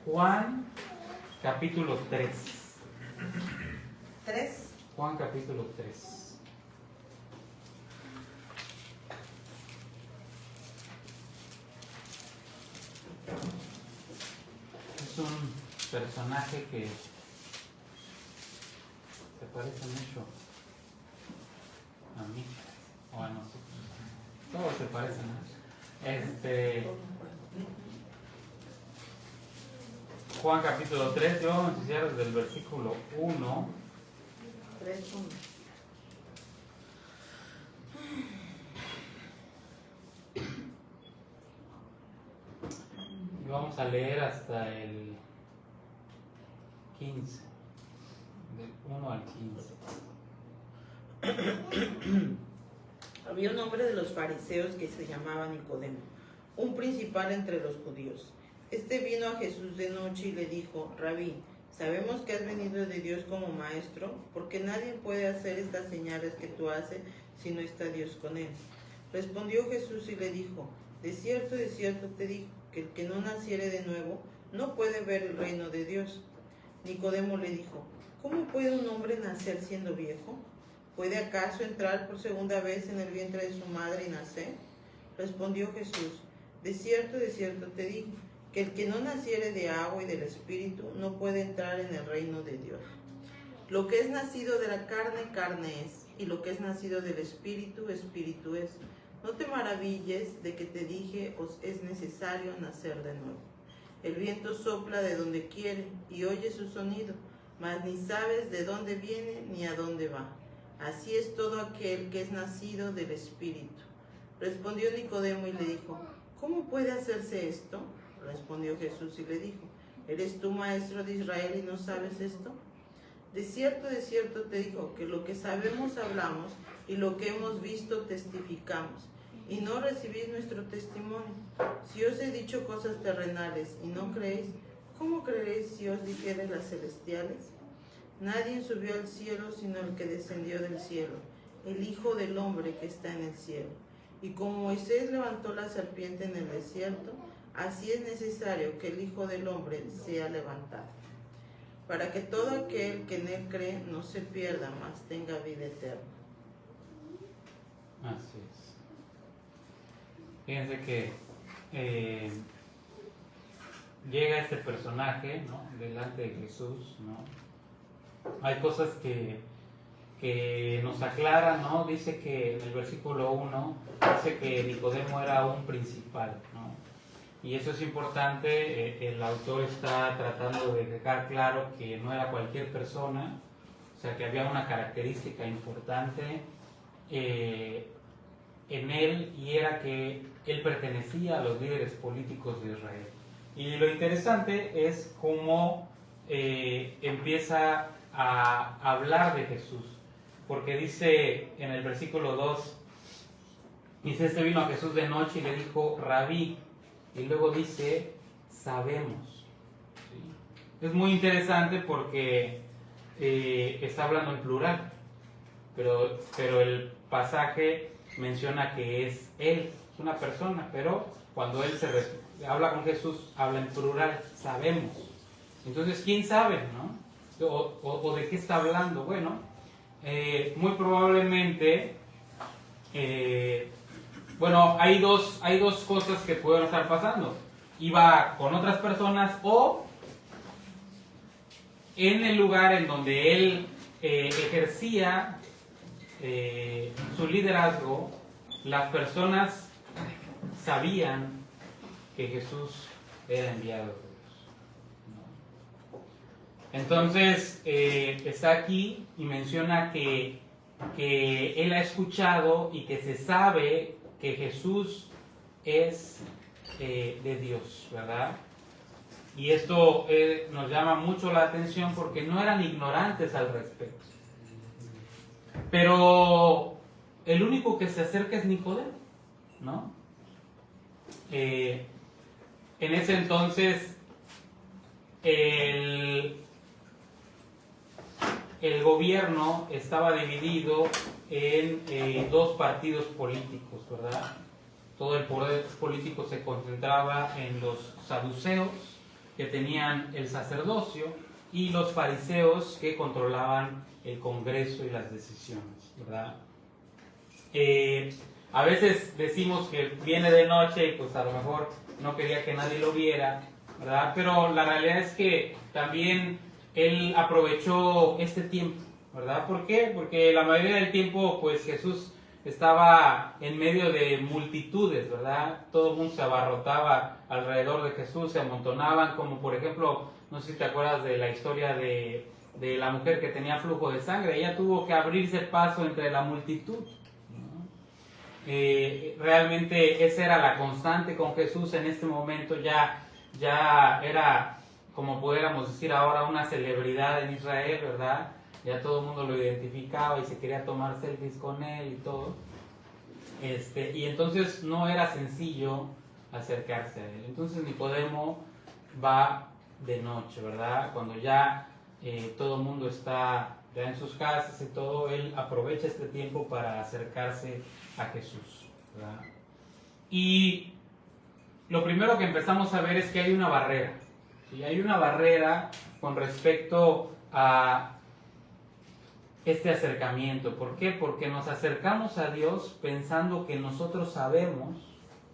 Juan capítulo 3. ¿3? Juan capítulo 3. Es un personaje que se parece mucho a mí o a nosotros. Todos se parecen, ¿no? Juan capítulo 3, yo vamos a iniciar desde el versículo 1. 3:1. Y vamos a leer hasta el 15. Del 1 al 15. Había un hombre de los fariseos que se llamaba Nicodemo, un principal entre los judíos. Este vino a Jesús de noche y le dijo: Rabí, sabemos que has venido de Dios como maestro, porque nadie puede hacer estas señales que tú haces si no está Dios con él. Respondió Jesús y le dijo: de cierto te digo, que el que no naciere de nuevo no puede ver el reino de Dios. Nicodemo le dijo: ¿cómo puede un hombre nacer siendo viejo? ¿Puede acaso entrar por segunda vez en el vientre de su madre y nacer? Respondió Jesús: de cierto te digo, que el que no naciere de agua y del Espíritu no puede entrar en el reino de Dios. Lo que es nacido de la carne, carne es, y lo que es nacido del Espíritu, Espíritu es. No te maravilles de que te dije: os es necesario nacer de nuevo. El viento sopla de donde quiere y oye su sonido, mas ni sabes de dónde viene ni a dónde va. Así es todo aquel que es nacido del Espíritu. Respondió Nicodemo y le dijo: ¿cómo puede hacerse esto? Respondió Jesús y le dijo: ¿eres tú maestro de Israel y no sabes esto? De cierto te digo, que lo que sabemos hablamos y lo que hemos visto testificamos, y no recibís nuestro testimonio. Si os he dicho cosas terrenales y no creéis, ¿cómo creeréis si os dijere las celestiales? Nadie subió al cielo sino el que descendió del cielo, el Hijo del Hombre que está en el cielo. Y como Moisés levantó la serpiente en el desierto, así es necesario que el Hijo del Hombre sea levantado, para que todo aquel que en él cree no se pierda, mas tenga vida eterna. Así es. Fíjense que llega este personaje, ¿no?, delante de Jesús, ¿no? Hay cosas que nos aclaran, ¿no? Dice que en el versículo 1 dice que Nicodemo era un principal, ¿no? Y eso es importante. El autor está tratando de dejar claro que no era cualquier persona, o sea, que había una característica importante en él, y era que él pertenecía a los líderes políticos de Israel. Y lo interesante es cómo empieza a hablar de Jesús, porque dice en el versículo 2, dice: este vino a Jesús de noche y le dijo: Rabí, y luego dice: sabemos. ¿Sí? Es muy interesante porque está hablando en plural, pero el pasaje menciona que es él, es una persona, pero cuando él habla con Jesús, habla en plural: sabemos. Entonces, ¿quién sabe, no? ¿O de qué está hablando? Bueno, muy probablemente, hay dos cosas que pueden estar pasando. Iba con otras personas, o en el lugar en donde él ejercía su liderazgo, las personas sabían que Jesús era enviado de Dios, ¿no? Entonces está aquí y menciona que él ha escuchado y que se sabe que Jesús es de Dios, ¿verdad? Y esto nos llama mucho la atención porque no eran ignorantes al respecto. Pero el único que se acerca es Nicodemo, ¿no? En ese entonces el gobierno estaba dividido en dos partidos políticos, ¿verdad? Todo el poder político se concentraba en los saduceos que tenían el sacerdocio y los fariseos que controlaban el Congreso y las decisiones, ¿verdad? A veces decimos que viene de noche y pues a lo mejor no quería que nadie lo viera, ¿verdad? Pero la realidad es que también él aprovechó este tiempo, ¿verdad? ¿Por qué? Porque la mayoría del tiempo pues Jesús estaba en medio de multitudes, ¿verdad? Todo el mundo se abarrotaba alrededor de Jesús, se amontonaban, como por ejemplo, no sé si te acuerdas de la historia de la mujer que tenía flujo de sangre. Ella tuvo que abrirse paso entre la multitud, ¿no? Realmente esa era la constante con Jesús en este momento. Ya era, como pudiéramos decir ahora, una celebridad en Israel, ¿verdad? Ya todo el mundo lo identificaba y se quería tomar selfies con él y todo. Y entonces no era sencillo acercarse a él. Entonces Nicodemo va de noche, ¿verdad? Cuando ya todo el mundo está ya en sus casas y todo, él aprovecha este tiempo para acercarse a Jesús, ¿verdad? Y lo primero que empezamos a ver es que hay una barrera, ¿sí? Hay una barrera con respecto a este acercamiento. ¿Por qué? Porque nos acercamos a Dios pensando que nosotros sabemos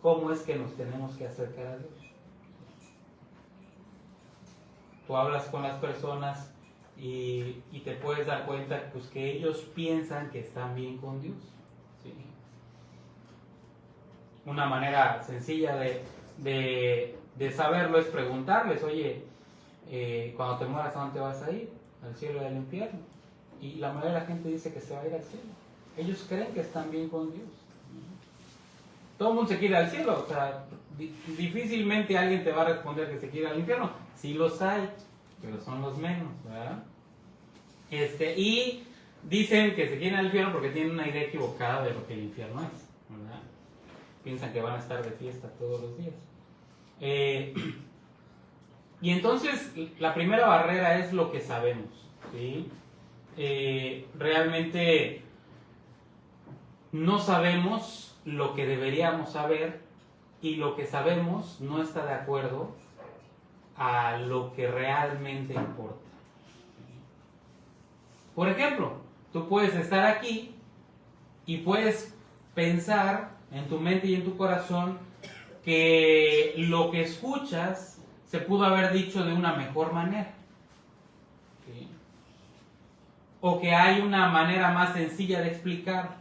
cómo es que nos tenemos que acercar a Dios. Tú hablas con las personas y te puedes dar cuenta pues, que ellos piensan que están bien con Dios, ¿sí? Una manera sencilla de saberlo es preguntarles, oye, cuando te mueras, ¿a dónde vas a ir? ¿Al cielo y al infierno? Y la mayoría de la gente dice que se va a ir al cielo. Ellos creen que están bien con Dios. Todo el mundo se quiere al cielo. O sea, difícilmente alguien te va a responder que se quiere al infierno. Sí los hay, pero son los menos, ¿verdad? Y dicen que se quieren al infierno porque tienen una idea equivocada de lo que el infierno es, ¿verdad? Piensan que van a estar de fiesta todos los días. Y entonces, la primera barrera es lo que sabemos, ¿sí? Realmente no sabemos lo que deberíamos saber, y lo que sabemos no está de acuerdo a lo que realmente importa. Por ejemplo, tú puedes estar aquí y puedes pensar en tu mente y en tu corazón que lo que escuchas se pudo haber dicho de una mejor manera, ¿sí? O que hay una manera más sencilla de explicar,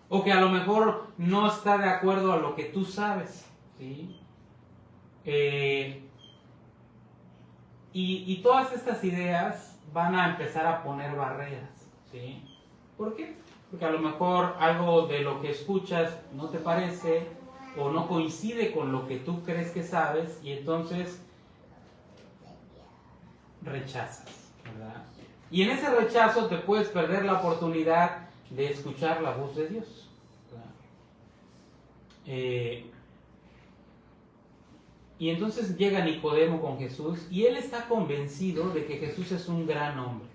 o que a lo mejor no está de acuerdo a lo que tú sabes, ¿sí? Y todas estas ideas van a empezar a poner barreras, ¿sí? ¿Por qué? Porque a lo mejor algo de lo que escuchas no te parece o no coincide con lo que tú crees que sabes, y entonces rechazas, ¿verdad? Y en ese rechazo te puedes perder la oportunidad de escuchar la voz de Dios, ¿verdad? Y entonces llega Nicodemo con Jesús y él está convencido de que Jesús es un gran hombre.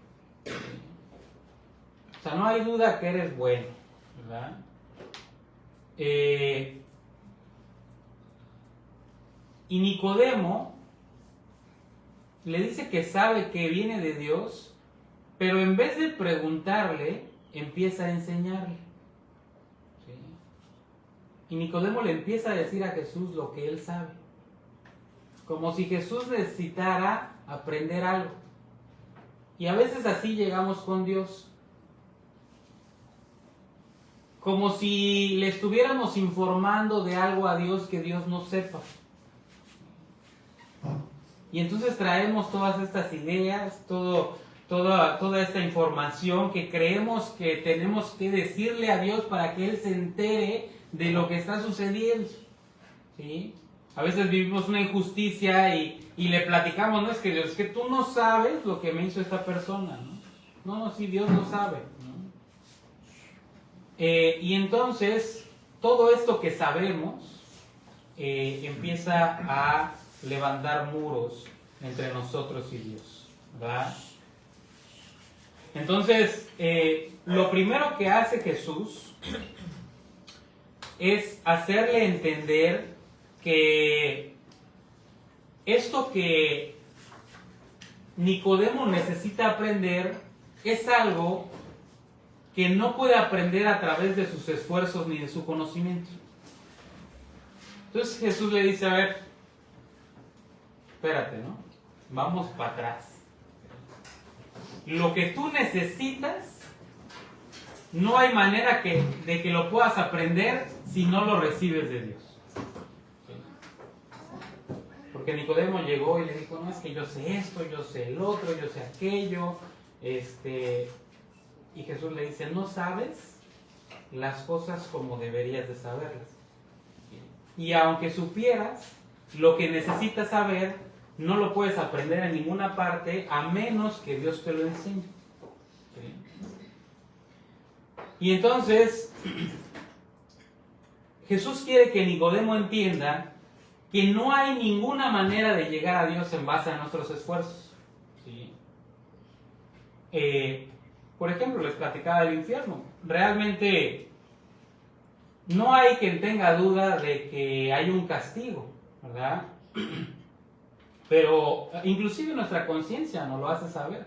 O sea, no hay duda que eres bueno, ¿verdad? Y Nicodemo le dice que sabe que viene de Dios, pero en vez de preguntarle, empieza a enseñarle, ¿sí? Y Nicodemo le empieza a decir a Jesús lo que él sabe, como si Jesús necesitara aprender algo. Y a veces así llegamos con Dios, como si le estuviéramos informando de algo a Dios que Dios no sepa. Y entonces traemos todas estas ideas, toda esta información que creemos que tenemos que decirle a Dios para que Él se entere de lo que está sucediendo, ¿sí? A veces vivimos una injusticia y le platicamos, no es que Dios, es que tú no sabes lo que me hizo esta persona, ¿no? No, sí, Dios lo sabe, ¿no? Y entonces, todo esto que sabemos empieza a levantar muros entre nosotros y Dios, ¿verdad? Entonces, lo primero que hace Jesús es hacerle entender que esto que Nicodemo necesita aprender es algo que no puede aprender a través de sus esfuerzos ni de su conocimiento. Entonces Jesús le dice, a ver, espérate, ¿no? Vamos para atrás. Lo que tú necesitas, no hay manera de que lo puedas aprender si no lo recibes de Dios. Porque Nicodemo llegó y le dijo, no, es que yo sé esto, yo sé el otro, yo sé aquello. Y Jesús le dice, no sabes las cosas como deberías de saberlas. Y aunque supieras, lo que necesitas saber, no lo puedes aprender en ninguna parte a menos que Dios te lo enseñe. ¿Sí? Y entonces, Jesús quiere que Nicodemo entienda que no hay ninguna manera de llegar a Dios en base a nuestros esfuerzos. ¿Sí? Por ejemplo, les platicaba del infierno. Realmente no hay quien tenga duda de que hay un castigo, ¿verdad? Pero inclusive nuestra conciencia nos lo hace saber.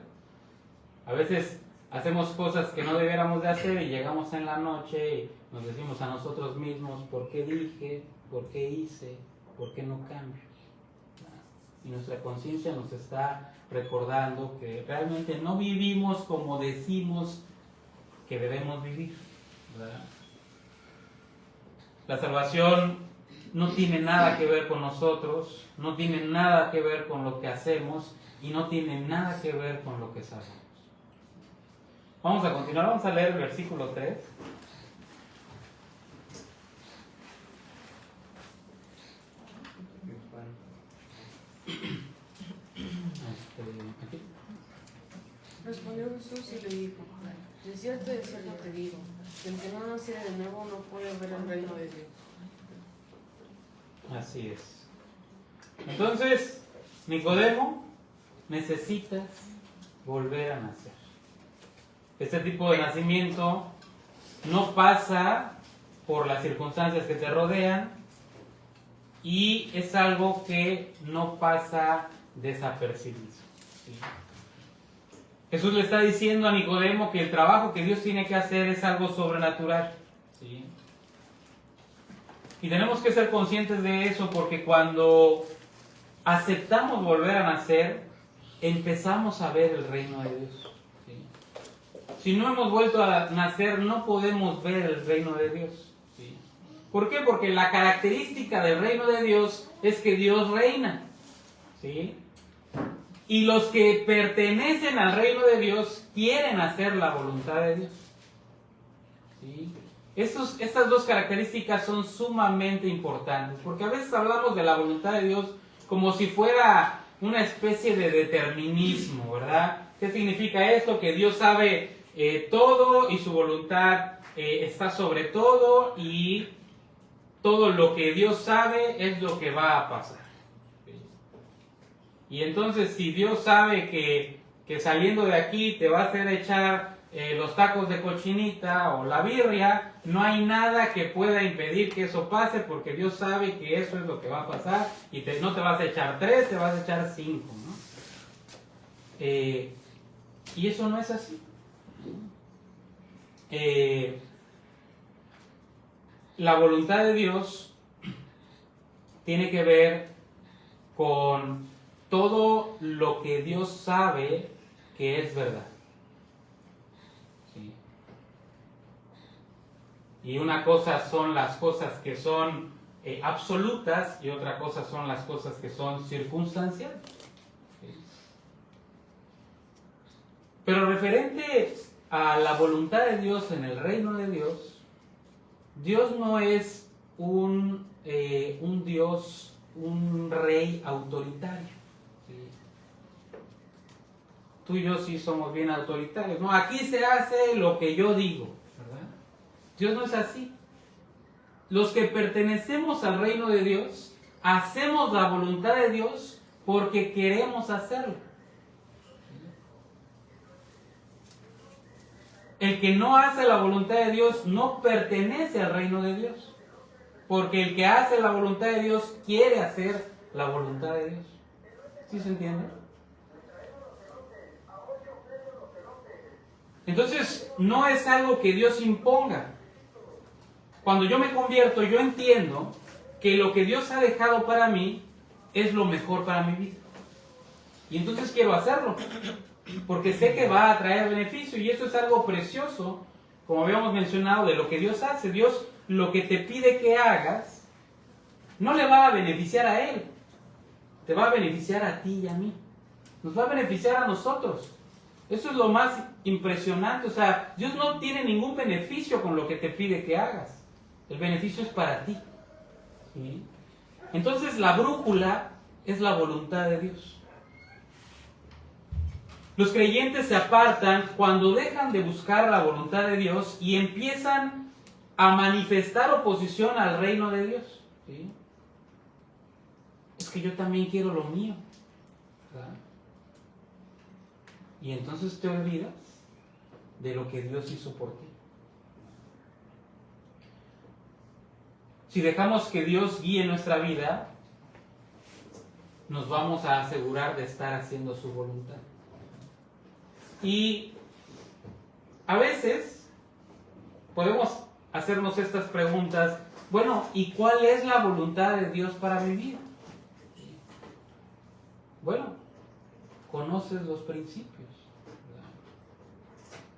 A veces hacemos cosas que no debiéramos de hacer y llegamos en la noche y nos decimos a nosotros mismos, ¿por qué dije? ¿Por qué hice? ¿Por qué no cambio? Y nuestra conciencia nos está recordando que realmente no vivimos como decimos que debemos vivir, ¿verdad? La salvación no tiene nada que ver con nosotros, no tiene nada que ver con lo que hacemos y no tiene nada que ver con lo que sabemos. Vamos a continuar, vamos a leer el versículo 3. Respondió Jesús y le dijo, de cierto te digo, que el que no naciere de nuevo no puede ver el reino de Dios. Así es. Entonces, Nicodemo, necesitas volver a nacer. Este tipo de nacimiento no pasa por las circunstancias que te rodean y es algo que no pasa desapercibido. ¿Sí? Jesús le está diciendo a Nicodemo que el trabajo que Dios tiene que hacer es algo sobrenatural. ¿Sí? Y tenemos que ser conscientes de eso porque cuando aceptamos volver a nacer, empezamos a ver el reino de Dios. ¿Sí? Si no hemos vuelto a nacer, no podemos ver el reino de Dios. ¿Sí? ¿Por qué? Porque la característica del reino de Dios es que Dios reina. ¿Sí? Y los que pertenecen al reino de Dios quieren hacer la voluntad de Dios. ¿Sí? Estas dos características son sumamente importantes, porque a veces hablamos de la voluntad de Dios como si fuera una especie de determinismo, ¿verdad? ¿Qué significa esto? Que Dios sabe todo y su voluntad está sobre todo y todo lo que Dios sabe es lo que va a pasar. Y entonces si Dios sabe que saliendo de aquí te va a hacer echar los tacos de cochinita o la birria, no hay nada que pueda impedir que eso pase porque Dios sabe que eso es lo que va a pasar y no te vas a echar 3, te vas a echar 5, ¿no? Y eso no es así. La voluntad de Dios tiene que ver con todo lo que Dios sabe que es verdad. ¿Sí? Y una cosa son las cosas que son absolutas y otra cosa son las cosas que son circunstanciales. ¿Sí? Pero referente a la voluntad de Dios en el reino de Dios, Dios no es un Dios, un rey autoritario. ¿Sí? Tú y yo sí somos bien autoritarios. No, aquí se hace lo que yo digo, ¿verdad? Dios no es así. Los que pertenecemos al reino de Dios, hacemos la voluntad de Dios porque queremos hacerlo. El que no hace la voluntad de Dios no pertenece al reino de Dios. Porque el que hace la voluntad de Dios quiere hacer la voluntad de Dios. ¿Sí se entiende? Entonces, no es algo que Dios imponga. Cuando yo me convierto, yo entiendo que lo que Dios ha dejado para mí es lo mejor para mi vida. Y entonces quiero hacerlo, porque sé que va a traer beneficio, y eso es algo precioso, como habíamos mencionado, de lo que Dios hace. Dios lo que te pide que hagas, no le va a beneficiar a Él, te va a beneficiar a ti y a mí. Nos va a beneficiar a nosotros. Eso es lo más impresionante. O sea, Dios no tiene ningún beneficio con lo que te pide que hagas. El beneficio es para ti. ¿Sí? Entonces la brújula es la voluntad de Dios. Los creyentes se apartan cuando dejan de buscar la voluntad de Dios y empiezan a manifestar oposición al reino de Dios. ¿Sí? Es que yo también quiero lo mío. ¿Verdad? Y entonces te olvidas de lo que Dios hizo por ti. Si dejamos que Dios guíe nuestra vida, nos vamos a asegurar de estar haciendo su voluntad. Y a veces podemos hacernos estas preguntas. Bueno, ¿y cuál es la voluntad de Dios para mi vida? Bueno, conoces los principios.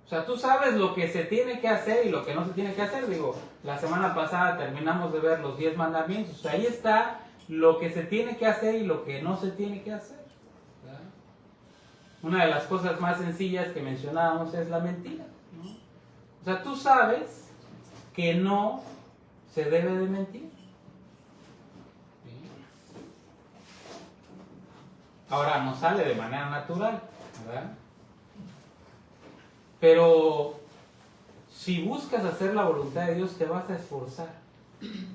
O sea, tú sabes lo que se tiene que hacer y lo que no se tiene que hacer. Digo, la semana pasada terminamos de ver los 10 mandamientos. O sea, ahí está lo que se tiene que hacer y lo que no se tiene que hacer. ¿Verdad? Una de las cosas más sencillas que mencionábamos es la mentira, ¿no? O sea, tú sabes que no se debe de mentir. ¿Sí? Ahora, no sale de manera natural, ¿verdad? Pero si buscas hacer la voluntad de Dios, te vas a esforzar.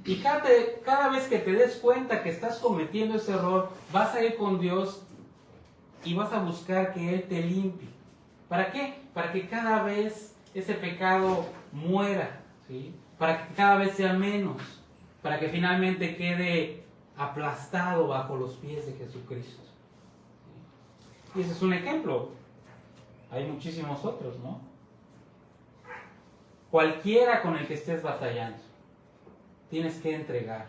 Y cada vez que te des cuenta que estás cometiendo ese error, vas a ir con Dios y vas a buscar que Él te limpie. ¿Para qué? Para que cada vez ese pecado muera, ¿sí? Para que cada vez sea menos, para que finalmente quede aplastado bajo los pies de Jesucristo. ¿Sí? Y ese es un ejemplo. Hay muchísimos otros, ¿no? Cualquiera con el que estés batallando, tienes que entregar.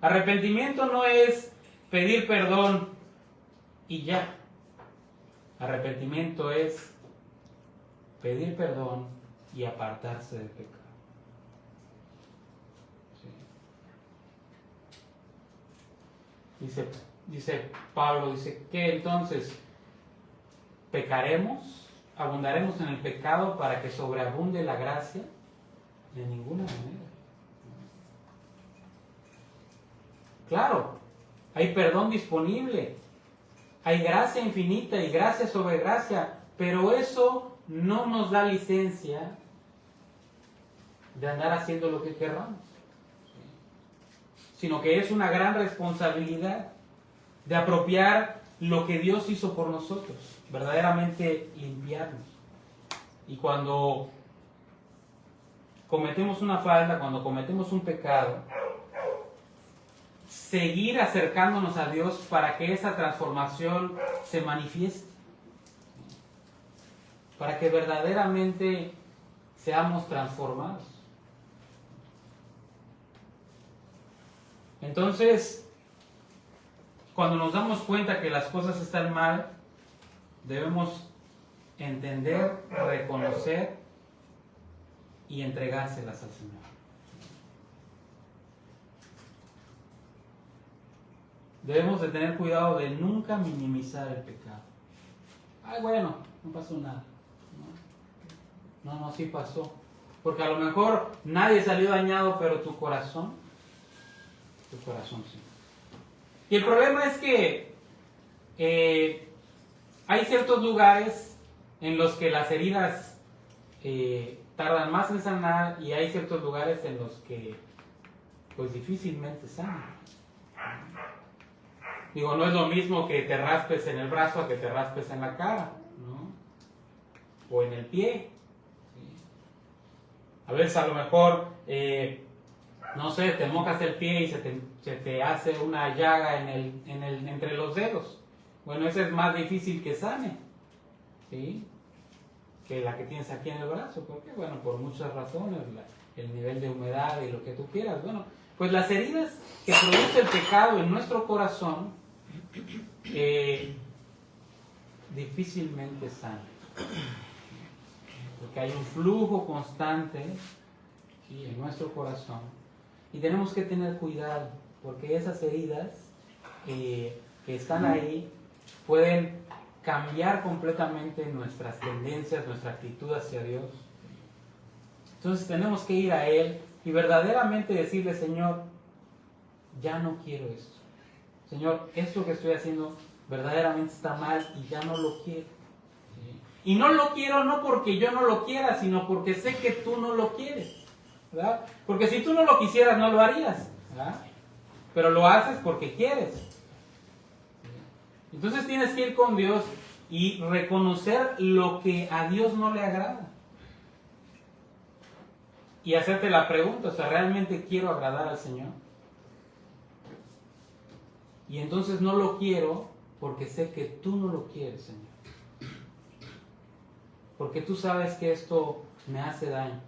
Arrepentimiento no es pedir perdón y ya. Arrepentimiento es pedir perdón y apartarse del pecado. ¿Sí? Dice Pablo, ¿qué entonces? ¿Pecaremos? ¿Abundaremos en el pecado para que sobreabunde la gracia? De ninguna manera. Claro, hay perdón disponible, hay gracia infinita y gracia sobre gracia, pero eso no nos da licencia de andar haciendo lo que querramos, sino que es una gran responsabilidad de apropiar lo que Dios hizo por nosotros, verdaderamente limpiarnos. Y cuando cometemos una falta, cuando cometemos un pecado, seguir acercándonos a Dios para que esa transformación se manifieste, para que verdaderamente seamos transformados. Entonces, cuando nos damos cuenta que las cosas están mal, debemos entender, reconocer y entregárselas al Señor. Debemos de tener cuidado de nunca minimizar el pecado. Ay, bueno, no pasó nada. No, sí pasó. Porque a lo mejor nadie salió dañado, pero tu corazón sí. Y el problema es que hay ciertos lugares en los que las heridas tardan más en sanar, y hay ciertos lugares en los que pues difícilmente sanan. Digo, no es lo mismo que te raspes en el brazo a que te raspes en la cara, ¿no? O en el pie. ¿Sí? A veces a lo mejor, no sé, te mojas el pie y se te hace una llaga entre los dedos. Bueno, ese es más difícil que sane, ¿sí? que la que tienes aquí en el brazo. ¿Por qué? Bueno, por muchas razones, el nivel de humedad y lo que tú quieras. Bueno, pues las heridas que produce el pecado en nuestro corazón difícilmente sanan, porque hay un flujo constante, ¿sí?, en nuestro corazón, y tenemos que tener cuidado, porque esas heridas que están ahí pueden cambiar completamente nuestras tendencias, nuestra actitud hacia Dios. Entonces tenemos que ir a Él y verdaderamente decirle: Señor, ya no quiero esto. Señor, esto que estoy haciendo verdaderamente está mal y ya no lo quiero. ¿Sí? Y no lo quiero no porque yo no lo quiera, sino porque sé que tú no lo quieres, ¿verdad? Porque si tú no lo quisieras, no lo harías, ¿verdad? Pero lo haces porque quieres. Entonces tienes que ir con Dios y reconocer lo que a Dios no le agrada. Y hacerte la pregunta, o sea, ¿realmente quiero agradar al Señor? Y entonces no lo quiero porque sé que tú no lo quieres, Señor. Porque tú sabes que esto me hace daño.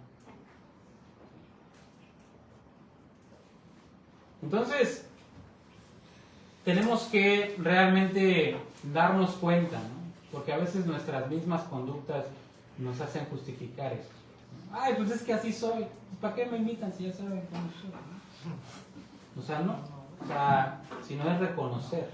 Entonces, tenemos que realmente darnos cuenta, ¿no? Porque a veces nuestras mismas conductas nos hacen justificar esto. Ay, pues es que así soy. ¿Para qué me invitan si ya saben cómo soy? O sea, no. O sea, sino es reconocer.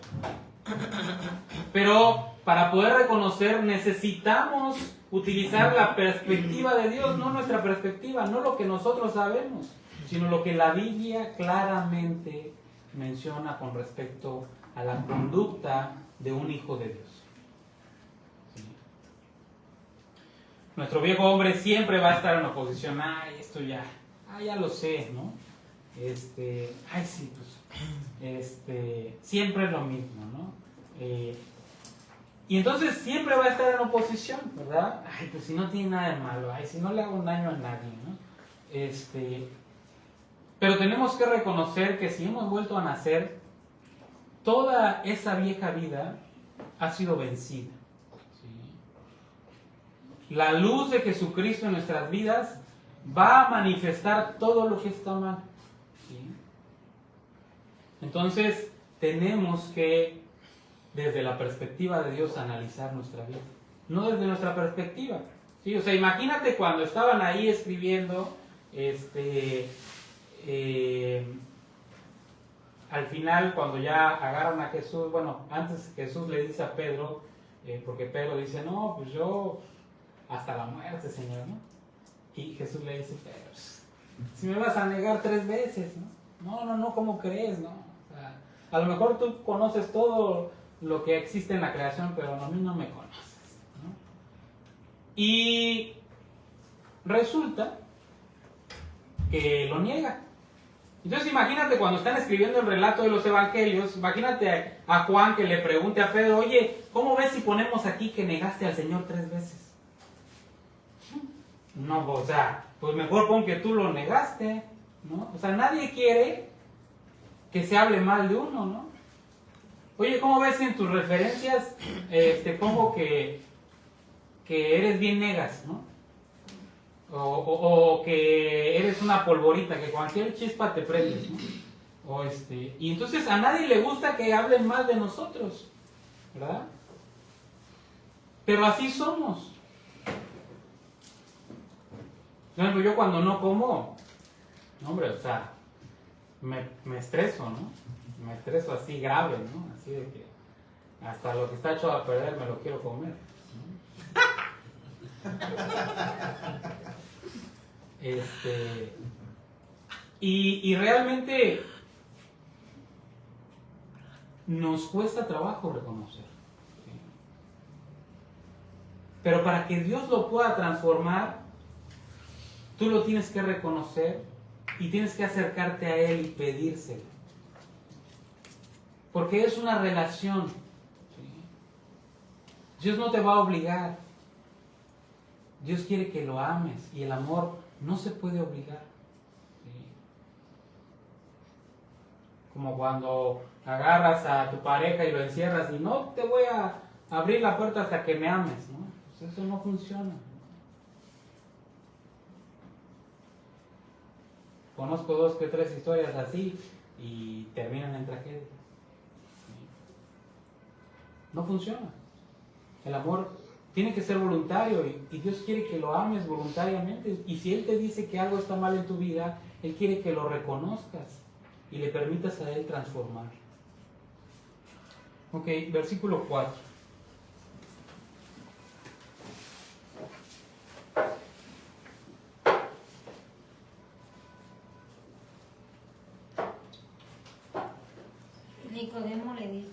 Pero para poder reconocer necesitamos utilizar la perspectiva de Dios, no nuestra perspectiva, no lo que nosotros sabemos, sino lo que la Biblia claramente menciona con respecto a la conducta de un hijo de Dios. ¿Sí? Nuestro viejo hombre siempre va a estar en oposición. Ay, esto ya lo sé, ¿no? Ay, sí, pues, siempre es lo mismo, ¿no? Y entonces siempre va a estar en oposición, ¿verdad? Ay, pues si no tiene nada de malo, ay, si no le hago un daño a nadie, ¿no? Pero tenemos que reconocer que si hemos vuelto a nacer, toda esa vieja vida ha sido vencida. ¿Sí? La luz de Jesucristo en nuestras vidas va a manifestar todo lo que está mal. ¿Sí? Entonces, tenemos que, desde la perspectiva de Dios, analizar nuestra vida. No desde nuestra perspectiva. ¿Sí? O sea, imagínate cuando estaban ahí escribiendo, al final, cuando ya agarran a Jesús, bueno, antes Jesús le dice a Pedro, porque Pedro dice: no, pues yo hasta la muerte, Señor, ¿no? Y Jesús le dice: Pedro, si me vas a negar 3 veces, ¿no? No, ¿cómo crees, no? O sea, a lo mejor tú conoces todo lo que existe en la creación, pero a mí no me conoces, ¿no? Y resulta que lo niega. Entonces imagínate cuando están escribiendo el relato de los evangelios, imagínate a Juan que le pregunte a Pedro: oye, ¿cómo ves si ponemos aquí que negaste al Señor 3 veces? No, o sea, pues mejor pon que tú lo negaste, ¿no? O sea, nadie quiere que se hable mal de uno, ¿no? Oye, ¿cómo ves si en tus referencias pongo que eres bien negas, ¿no? O que eres una polvorita, que cualquier chispa te prendes, ¿no? Y entonces a nadie le gusta que hablen mal de nosotros, ¿verdad? Pero así somos. Por ejemplo, yo cuando no como, hombre, o sea, me estreso, ¿no? Me estreso así grave, ¿no? Así de que hasta lo que está hecho a perder me lo quiero comer, ¿no? Y realmente nos cuesta trabajo reconocer. ¿Sí? Pero para que Dios lo pueda transformar, tú lo tienes que reconocer y tienes que acercarte a Él y pedírselo. Porque es una relación. ¿Sí? Dios no te va a obligar. Dios quiere que lo ames y el amor no se puede obligar. ¿Sí? Como cuando agarras a tu pareja y lo encierras y no te voy a abrir la puerta hasta que me ames, ¿no? Pues eso no funciona. Conozco 2 que 3 historias así y terminan en tragedia. No funciona. El amor tiene que ser voluntario y Dios quiere que lo ames voluntariamente. Y si Él te dice que algo está mal en tu vida, Él quiere que lo reconozcas y le permitas a Él transformar. Ok, versículo 4. Nicodemo le dijo: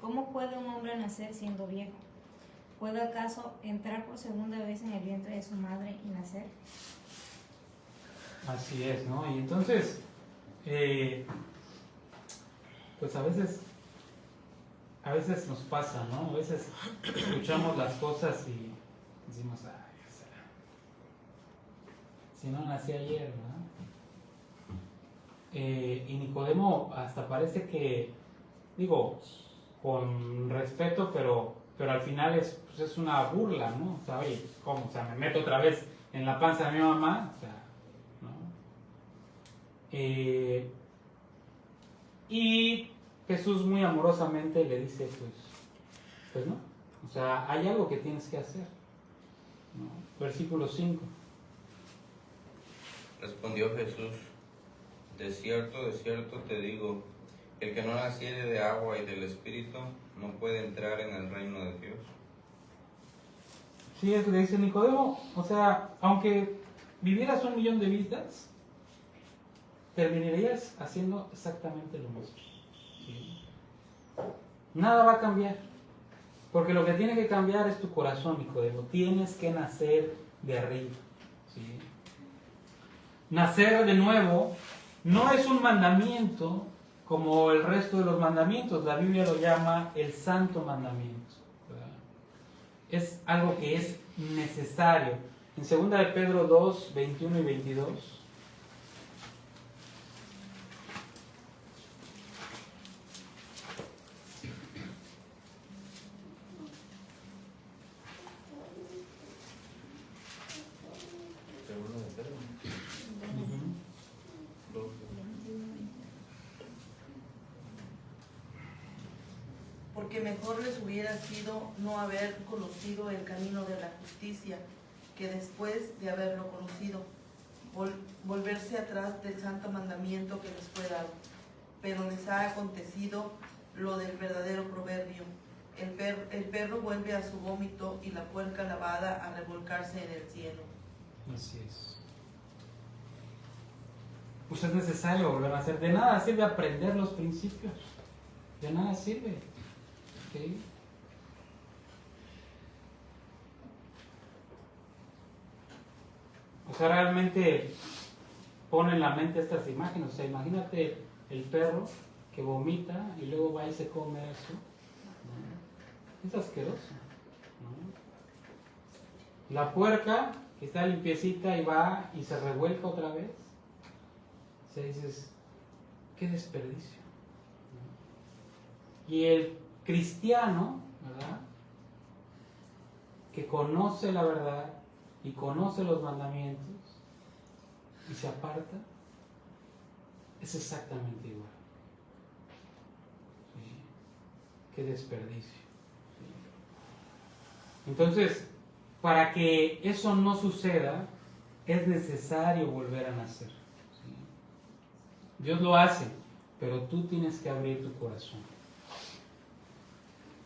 ¿Cómo puede un hombre nacer siendo viejo? ¿Puede acaso entrar por segunda vez en el vientre de su madre y nacer? Así es, ¿no? Y entonces, pues a veces nos pasa, ¿no? A veces escuchamos las cosas y decimos, ay, o sea, si no nací ayer, ¿no? Y Nicodemo hasta parece que, digo, con respeto, pero al final pues es una burla, ¿no? O sea, oye, ¿cómo? O sea, me meto otra vez en la panza de mi mamá, o sea, ¿no? Y Jesús muy amorosamente le dice, pues no, o sea, hay algo que tienes que hacer, ¿no? Versículo 5. Respondió Jesús: de cierto te digo, el que no naciere de agua y del Espíritu no puede entrar en el reino de Dios. Sí, es lo que dice Nicodemo. O sea, aunque vivieras 1.000.000 de vidas, terminarías haciendo exactamente lo mismo. ¿Sí? Nada va a cambiar. Porque lo que tiene que cambiar es tu corazón, Nicodemo. Tienes que nacer de arriba. ¿Sí? Nacer de nuevo no es un mandamiento como el resto de los mandamientos. La Biblia lo llama el santo mandamiento, ¿verdad? Es algo que es necesario. En 2 de Pedro 2, 21 y 22. Segundo de Pedro. Porque mejor les hubiera sido no haber conocido el camino de la justicia, que después de haberlo conocido, volverse atrás del santo mandamiento que les fue dado. Pero les ha acontecido lo del verdadero proverbio: el perro vuelve a su vómito y la puerca lavada a revolcarse en el cielo. Así es. Pues es necesario volver a hacer. De nada sirve aprender los principios. De nada sirve. ¿Okay? O sea, realmente pone en la mente estas imágenes. O sea, imagínate el perro que vomita y luego va y se come eso, ¿no? Es asqueroso, ¿no? La puerca que está limpiecita y va y se revuelca otra vez. O sea, dices, qué desperdicio, ¿no? Y el cristiano, ¿verdad?, que conoce la verdad y conoce los mandamientos y se aparta, es exactamente igual. ¿Sí? Qué desperdicio. ¿Sí? Entonces, para que eso no suceda, es necesario volver a nacer. ¿Sí? Dios lo hace, pero tú tienes que abrir tu corazón.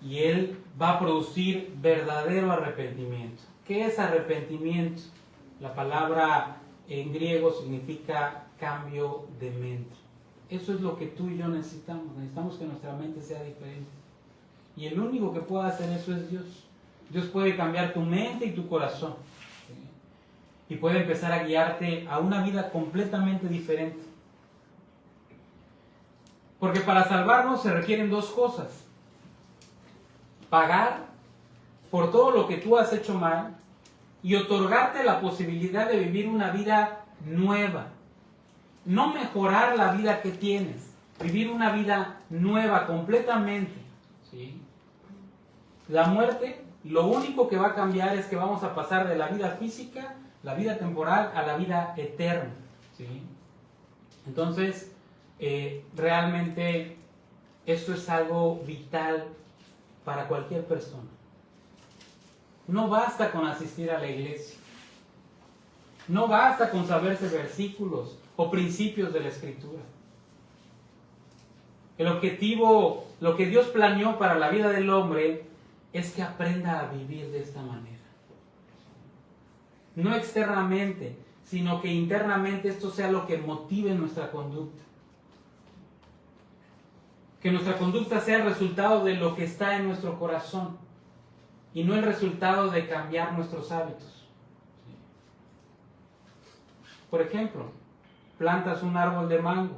Y Él va a producir verdadero arrepentimiento. ¿Qué es arrepentimiento? La palabra en griego significa cambio de mente. Eso es lo que tú y yo necesitamos. Necesitamos que nuestra mente sea diferente. Y el único que puede hacer eso es Dios. Dios puede cambiar tu mente y tu corazón. ¿Sí? Y puede empezar a guiarte a una vida completamente diferente. Porque para salvarnos se requieren dos cosas: pagar por todo lo que tú has hecho mal y otorgarte la posibilidad de vivir una vida nueva. No mejorar la vida que tienes, vivir una vida nueva completamente. ¿Sí? La muerte, lo único que va a cambiar es que vamos a pasar de la vida física, la vida temporal, a la vida eterna. ¿Sí? ¿sí? Entonces, realmente esto es algo vital para cualquier persona. No basta con asistir a la iglesia. No basta con saberse versículos o principios de la Escritura. El objetivo, lo que Dios planeó para la vida del hombre, es que aprenda a vivir de esta manera. No externamente, sino que internamente esto sea lo que motive nuestra conducta. Que nuestra conducta sea el resultado de lo que está en nuestro corazón y no el resultado de cambiar nuestros hábitos. Por ejemplo, plantas un árbol de mango,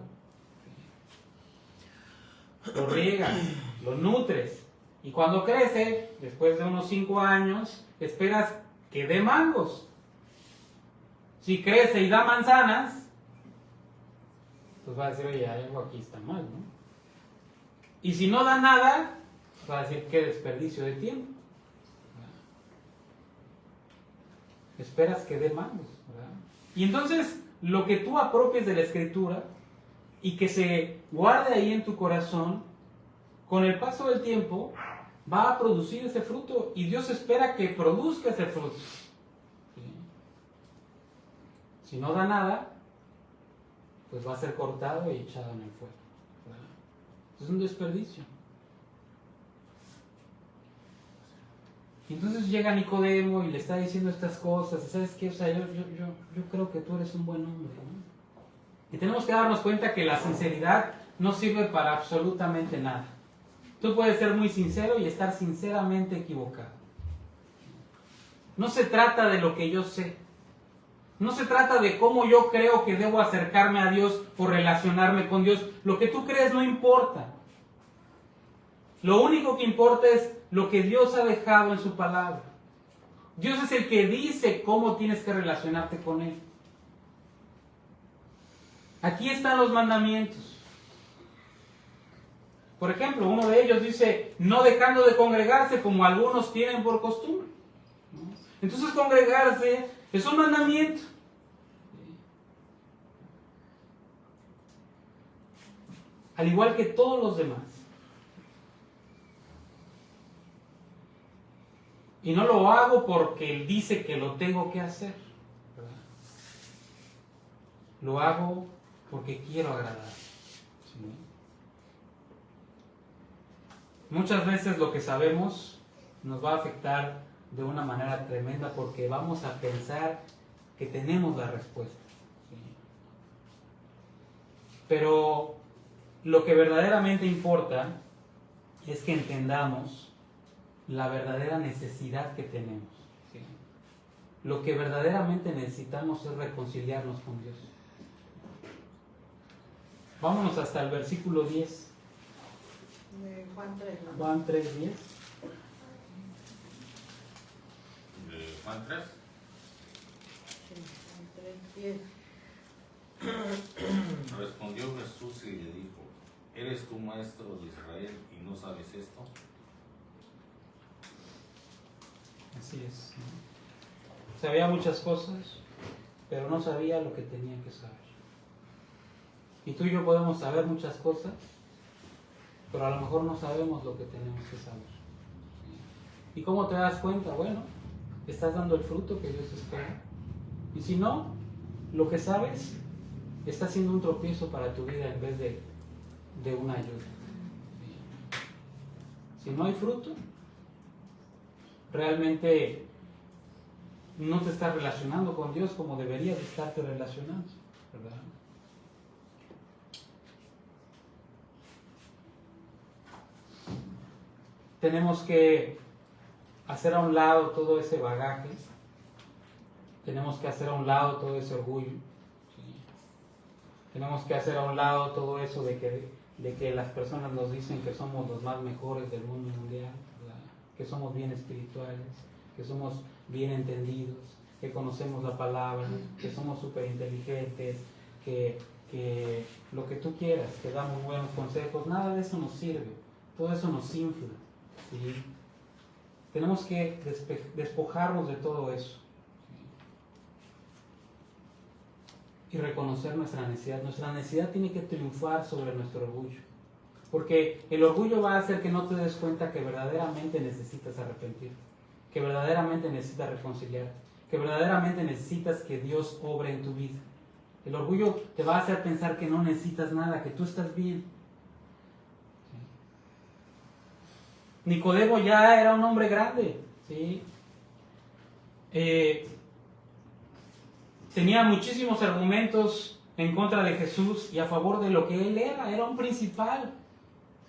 lo riegas, lo nutres, y cuando crece, después de unos 5 años, esperas que dé mangos. Si crece y da manzanas, pues va a decir, oye, algo aquí está mal, ¿no? Y si no da nada, va a decir, qué desperdicio de tiempo. Esperas que dé mangos, ¿verdad? Y entonces, lo que tú apropies de la Escritura y que se guarde ahí en tu corazón, con el paso del tiempo, va a producir ese fruto. Y Dios espera que produzca ese fruto. ¿Sí? Si no da nada, pues va a ser cortado y echado en el fuego. ¿Verdad? Es un desperdicio. Y entonces llega Nicodemo y le está diciendo estas cosas. ¿Sabes qué? O sea, yo creo que tú eres un buen hombre, ¿no? Y tenemos que darnos cuenta que la sinceridad no sirve para absolutamente nada. Tú puedes ser muy sincero y estar sinceramente equivocado. No se trata de lo que yo sé. No se trata de cómo yo creo que debo acercarme a Dios o relacionarme con Dios. Lo que tú crees no importa. Lo único que importa es lo que Dios ha dejado en su palabra. Dios es el que dice cómo tienes que relacionarte con Él. Aquí están los mandamientos. Por ejemplo, uno de ellos dice, no dejando de congregarse como algunos tienen por costumbre. Entonces congregarse es un mandamiento. Al igual que todos los demás. Y no lo hago porque Él dice que lo tengo que hacer. ¿Verdad? Lo hago porque quiero agradar. ¿Sí? Muchas veces lo que sabemos nos va a afectar de una manera tremenda porque vamos a pensar que tenemos la respuesta. ¿Sí? Pero lo que verdaderamente importa es que entendamos la verdadera necesidad que tenemos. ¿Sí? Lo que verdaderamente necesitamos es reconciliarnos con Dios. Vámonos hasta el versículo 10. De Juan 3, ¿no? Juan 3:10. ¿De Juan 3? Sí, Juan 3:10. Respondió Jesús y le dijo, ¿eres tú maestro de Israel y no sabes esto? Así es, ¿no? Sabía muchas cosas, pero no sabía lo que tenía que saber. Y tú y yo podemos saber muchas cosas, pero a lo mejor no sabemos lo que tenemos que saber. ¿Y cómo te das cuenta? Bueno, estás dando el fruto que Dios espera. Y si no, lo que sabes está siendo un tropiezo para tu vida en vez de una ayuda. Si no hay fruto, realmente no te estás relacionando con Dios como deberías estarte relacionando, ¿verdad? Tenemos que hacer a un lado todo ese bagaje, tenemos que hacer a un lado todo ese orgullo, ¿sí? Tenemos que hacer a un lado todo eso de que las personas nos dicen que somos los más mejores del mundo mundial, ¿verdad? Que somos bien espirituales, que somos bien entendidos, que conocemos la palabra, que somos súper inteligentes, que lo que tú quieras, que damos buenos consejos. Nada de eso nos sirve, todo eso nos infla. ¿Sí? Tenemos que despojarnos de todo eso. y reconocer nuestra necesidad. Nuestra necesidad tiene que triunfar sobre nuestro orgullo. Porque el orgullo va a hacer que no te des cuenta que verdaderamente necesitas arrepentir, que verdaderamente necesitas reconciliar, que verdaderamente necesitas que Dios obre en tu vida. El orgullo te va a hacer pensar que no necesitas nada, que tú estás bien. Nicodemo ya era un hombre grande, ¿sí? Tenía muchísimos argumentos en contra de Jesús y a favor de lo que él era un principal,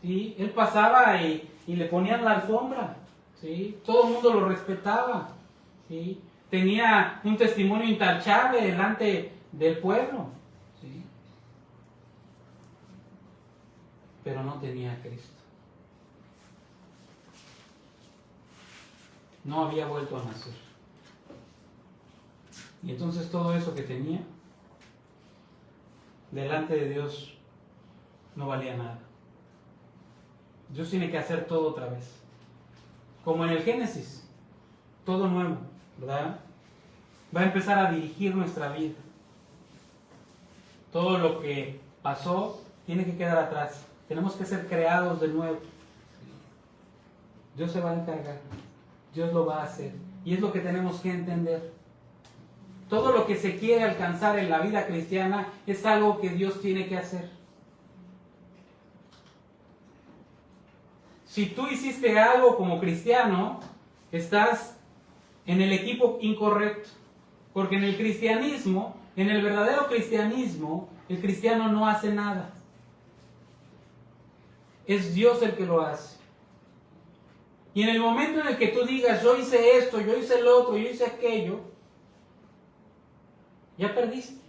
¿sí? Él pasaba y le ponían la alfombra, ¿sí? Todo el mundo lo respetaba, ¿sí? Tenía un testimonio intachable delante del pueblo, ¿sí? Pero no tenía a Cristo. No había vuelto a nacer. Y entonces todo eso que tenía delante de Dios no valía nada. Dios tiene que hacer todo otra vez. Como en el Génesis, todo nuevo, ¿verdad? Va a empezar a dirigir nuestra vida. Todo lo que pasó tiene que quedar atrás. Tenemos que ser creados de nuevo. Dios se va a encargar. Dios lo va a hacer. Y es lo que tenemos que entender. Todo lo que se quiere alcanzar en la vida cristiana es algo que Dios tiene que hacer. Si tú hiciste algo como cristiano, estás en el equipo incorrecto. Porque en el cristianismo, en el verdadero cristianismo, el cristiano no hace nada. Es Dios el que lo hace. Y en el momento en el que tú digas, yo hice esto, yo hice el otro, yo hice aquello, ya perdiste.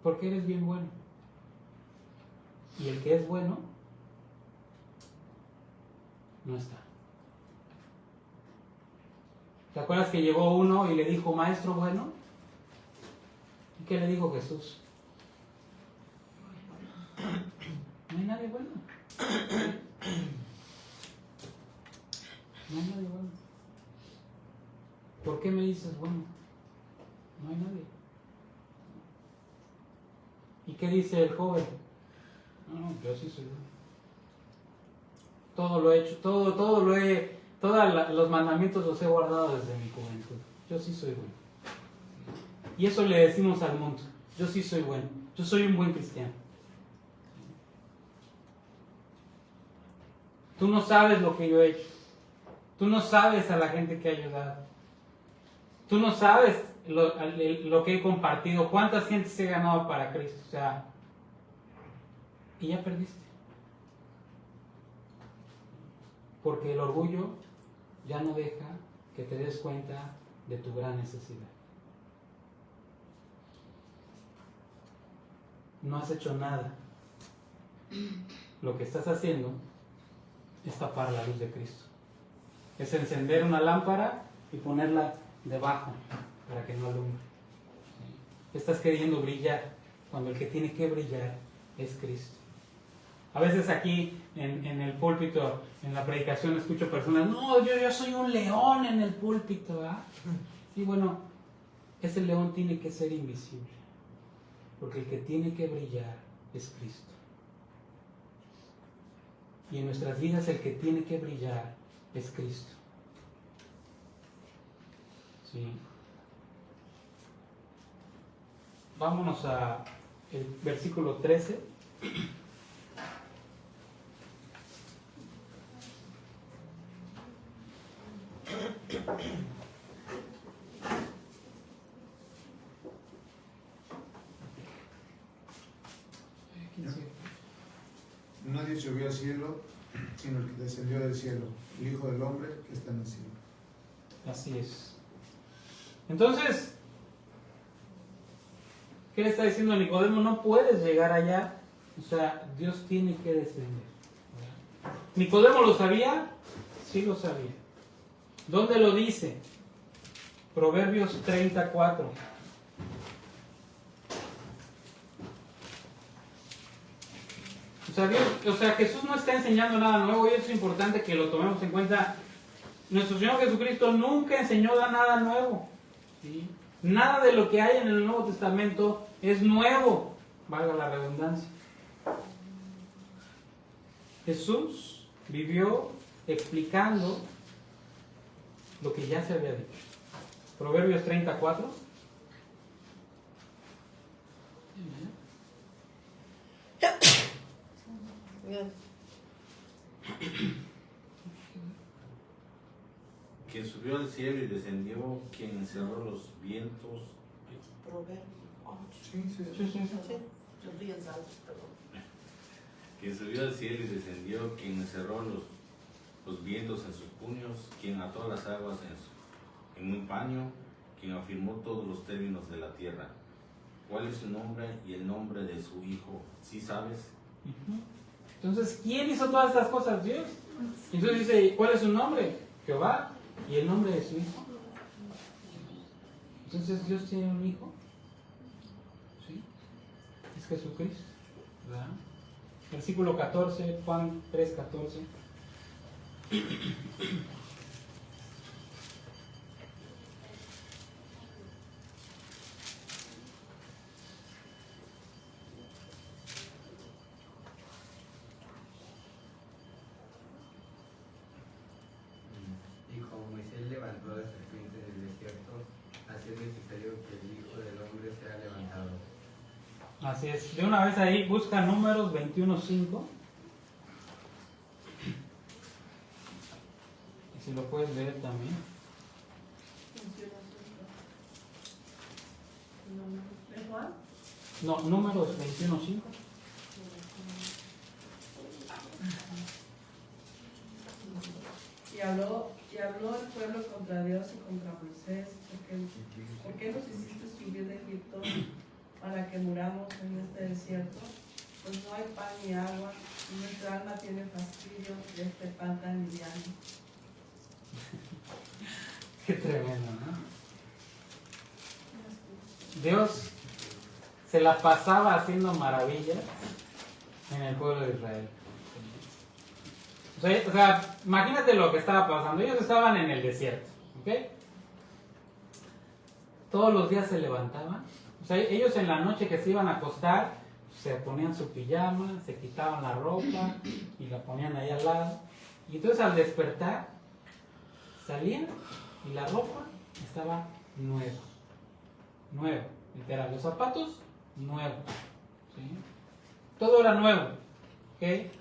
Porque eres bien bueno. Y el que es bueno, no está. ¿Te acuerdas que llegó uno y le dijo, maestro bueno? ¿Y qué le dijo Jesús? No hay nadie bueno. No hay nadie bueno. ¿Por qué me dices bueno? No hay nadie. ¿Y qué dice el joven? No, yo sí soy bueno. Todo lo he hecho, todos los mandamientos los he guardado desde mi juventud. Yo sí soy bueno. Y eso le decimos al mundo. Yo sí soy bueno. Yo soy un buen cristiano. Tú no sabes lo que yo he hecho. Tú no sabes a la gente que he ayudado. Tú no sabes lo que he compartido, cuántas gentes he ganado para Cristo. O sea, y ya perdiste. Porque el orgullo ya no deja que te des cuenta de tu gran necesidad. No has hecho nada. Lo que estás haciendo es tapar la luz de Cristo. Es encender una lámpara y ponerla debajo para que no alumbre. Estás queriendo brillar cuando el que tiene que brillar es Cristo. A veces aquí en el púlpito, en la predicación, escucho personas, no, yo soy un león en el púlpito, ¿verdad? Y bueno, ese león tiene que ser invisible, porque el que tiene que brillar es Cristo. Y en nuestras vidas el que tiene que brillar es Cristo. Sí. Vámonos a el versículo 13. Nadie subió al cielo, sino el que descendió del cielo, el Hijo del Hombre que está en el cielo. Así es. Entonces, ¿qué le está diciendo a Nicodemo? No puedes llegar allá. O sea, Dios tiene que descender. ¿Nicodemo lo sabía? Sí lo sabía. ¿Dónde lo dice? Proverbios 34. O sea, Jesús no está enseñando nada nuevo y es importante que lo tomemos en cuenta. nuestro Señor Jesucristo nunca enseñó nada nuevo. ¿Sí? Nada de lo que hay en el Nuevo Testamento es nuevo, valga la redundancia. Jesús vivió explicando lo que ya se había dicho. Proverbios 34. Quien subió al cielo y descendió, quien encerró los vientos. Sí, sí, Sí, sí, sí. Quien subió al cielo y descendió, quien encerró los vientos en sus puños, quien ató las aguas en un paño, quien afirmó todos los términos de la tierra. ¿Cuál es su nombre y el nombre de su hijo? ¿Sí sabes? Entonces, ¿quién hizo todas estas cosas? Dios. Entonces dice, ¿cuál es su nombre? Jehová. ¿Y el nombre de su hijo? Entonces, ¿Dios tiene un hijo? ¿Sí? Es Jesucristo, ¿verdad? Versículo 14, Juan 3:14. Y como Moisés levantó la serpiente en el desierto, así es necesario que el Hijo del Hombre sea levantado. Así es. De una vez ahí busca Números 21:5. Y si lo puedes leer también. ¿Es Juan? No, Números 21:5. Y habló el pueblo contra Dios y contra Moisés, ¿por qué nos hiciste subir de Egipto para que muramos en este desierto? Pues no hay pan ni agua, y nuestra alma tiene fastidio de este pan tan liviano. Qué tremendo, ¿no? Dios se la pasaba haciendo maravillas en el pueblo de Israel. O sea, imagínate lo que estaba pasando. Ellos estaban en el desierto, ¿ok? Todos los días se levantaban. O sea, ellos en la noche que se iban a acostar, se ponían su pijama, se quitaban la ropa y la ponían ahí al lado. Y entonces al despertar, salían y la ropa estaba nueva. Nueva, literal. Los zapatos, nuevos. ¿Sí? Todo era nuevo, ¿ok?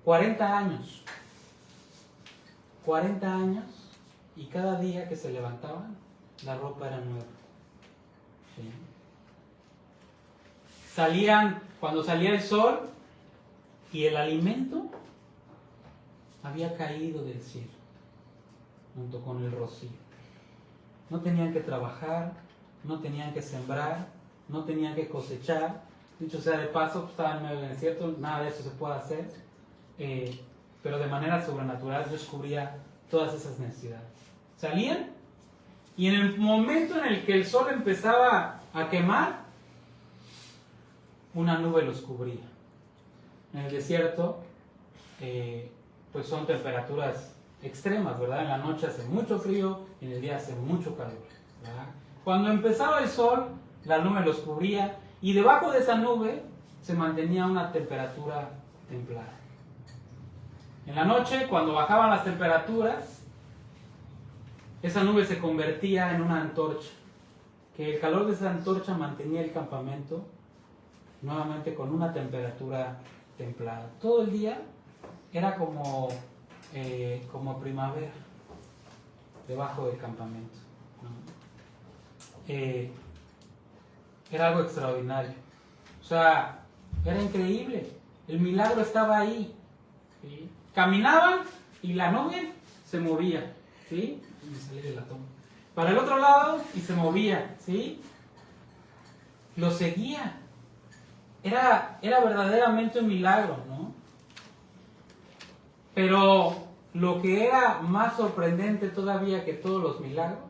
40 años. 40 años y cada día que se levantaban, la ropa era nueva. ¿Sí? Salían, cuando salía el sol y el alimento había caído del cielo, junto con el rocío. No tenían que trabajar, no tenían que sembrar, no tenían que cosechar. Dicho sea de paso, pues, estaban en medio del desierto, nada de eso se puede hacer. Pero de manera sobrenatural Dios cubría todas esas necesidades. Salían y en el momento en el que el sol empezaba a quemar, una nube los cubría. En el desierto, pues son temperaturas extremas, ¿verdad? En la noche hace mucho frío y en el día hace mucho calor, ¿verdad? Cuando empezaba el sol, la nube los cubría y debajo de esa nube se mantenía una temperatura templada. En la noche, cuando bajaban las temperaturas, esa nube se convertía en una antorcha, que el calor de esa antorcha mantenía el campamento nuevamente con una temperatura templada. Todo el día era como primavera debajo del campamento, ¿no? Era algo extraordinario. O sea, era increíble. El milagro estaba ahí, ¿sí? Caminaban y la nube se movía, ¿sí? Me salí de la toma. Para el otro lado y se movía, ¿sí? Lo seguía. Era verdaderamente un milagro, ¿no? Pero lo que era más sorprendente todavía que todos los milagros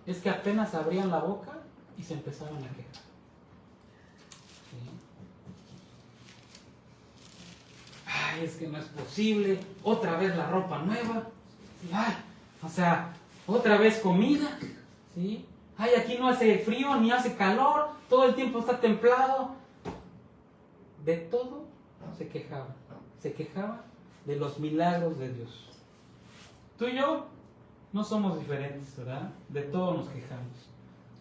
es que apenas abrían la boca y se empezaban a quejar. ¿Sí? ay, es que no es posible, otra vez la ropa nueva, ¿sí? Ay, o sea, otra vez comida, ¿sí? Ay, aquí no hace frío ni hace calor, todo el tiempo está templado. De todo se quejaba de los milagros de Dios. Tú y yo no somos diferentes, ¿verdad? De todo nos quejamos.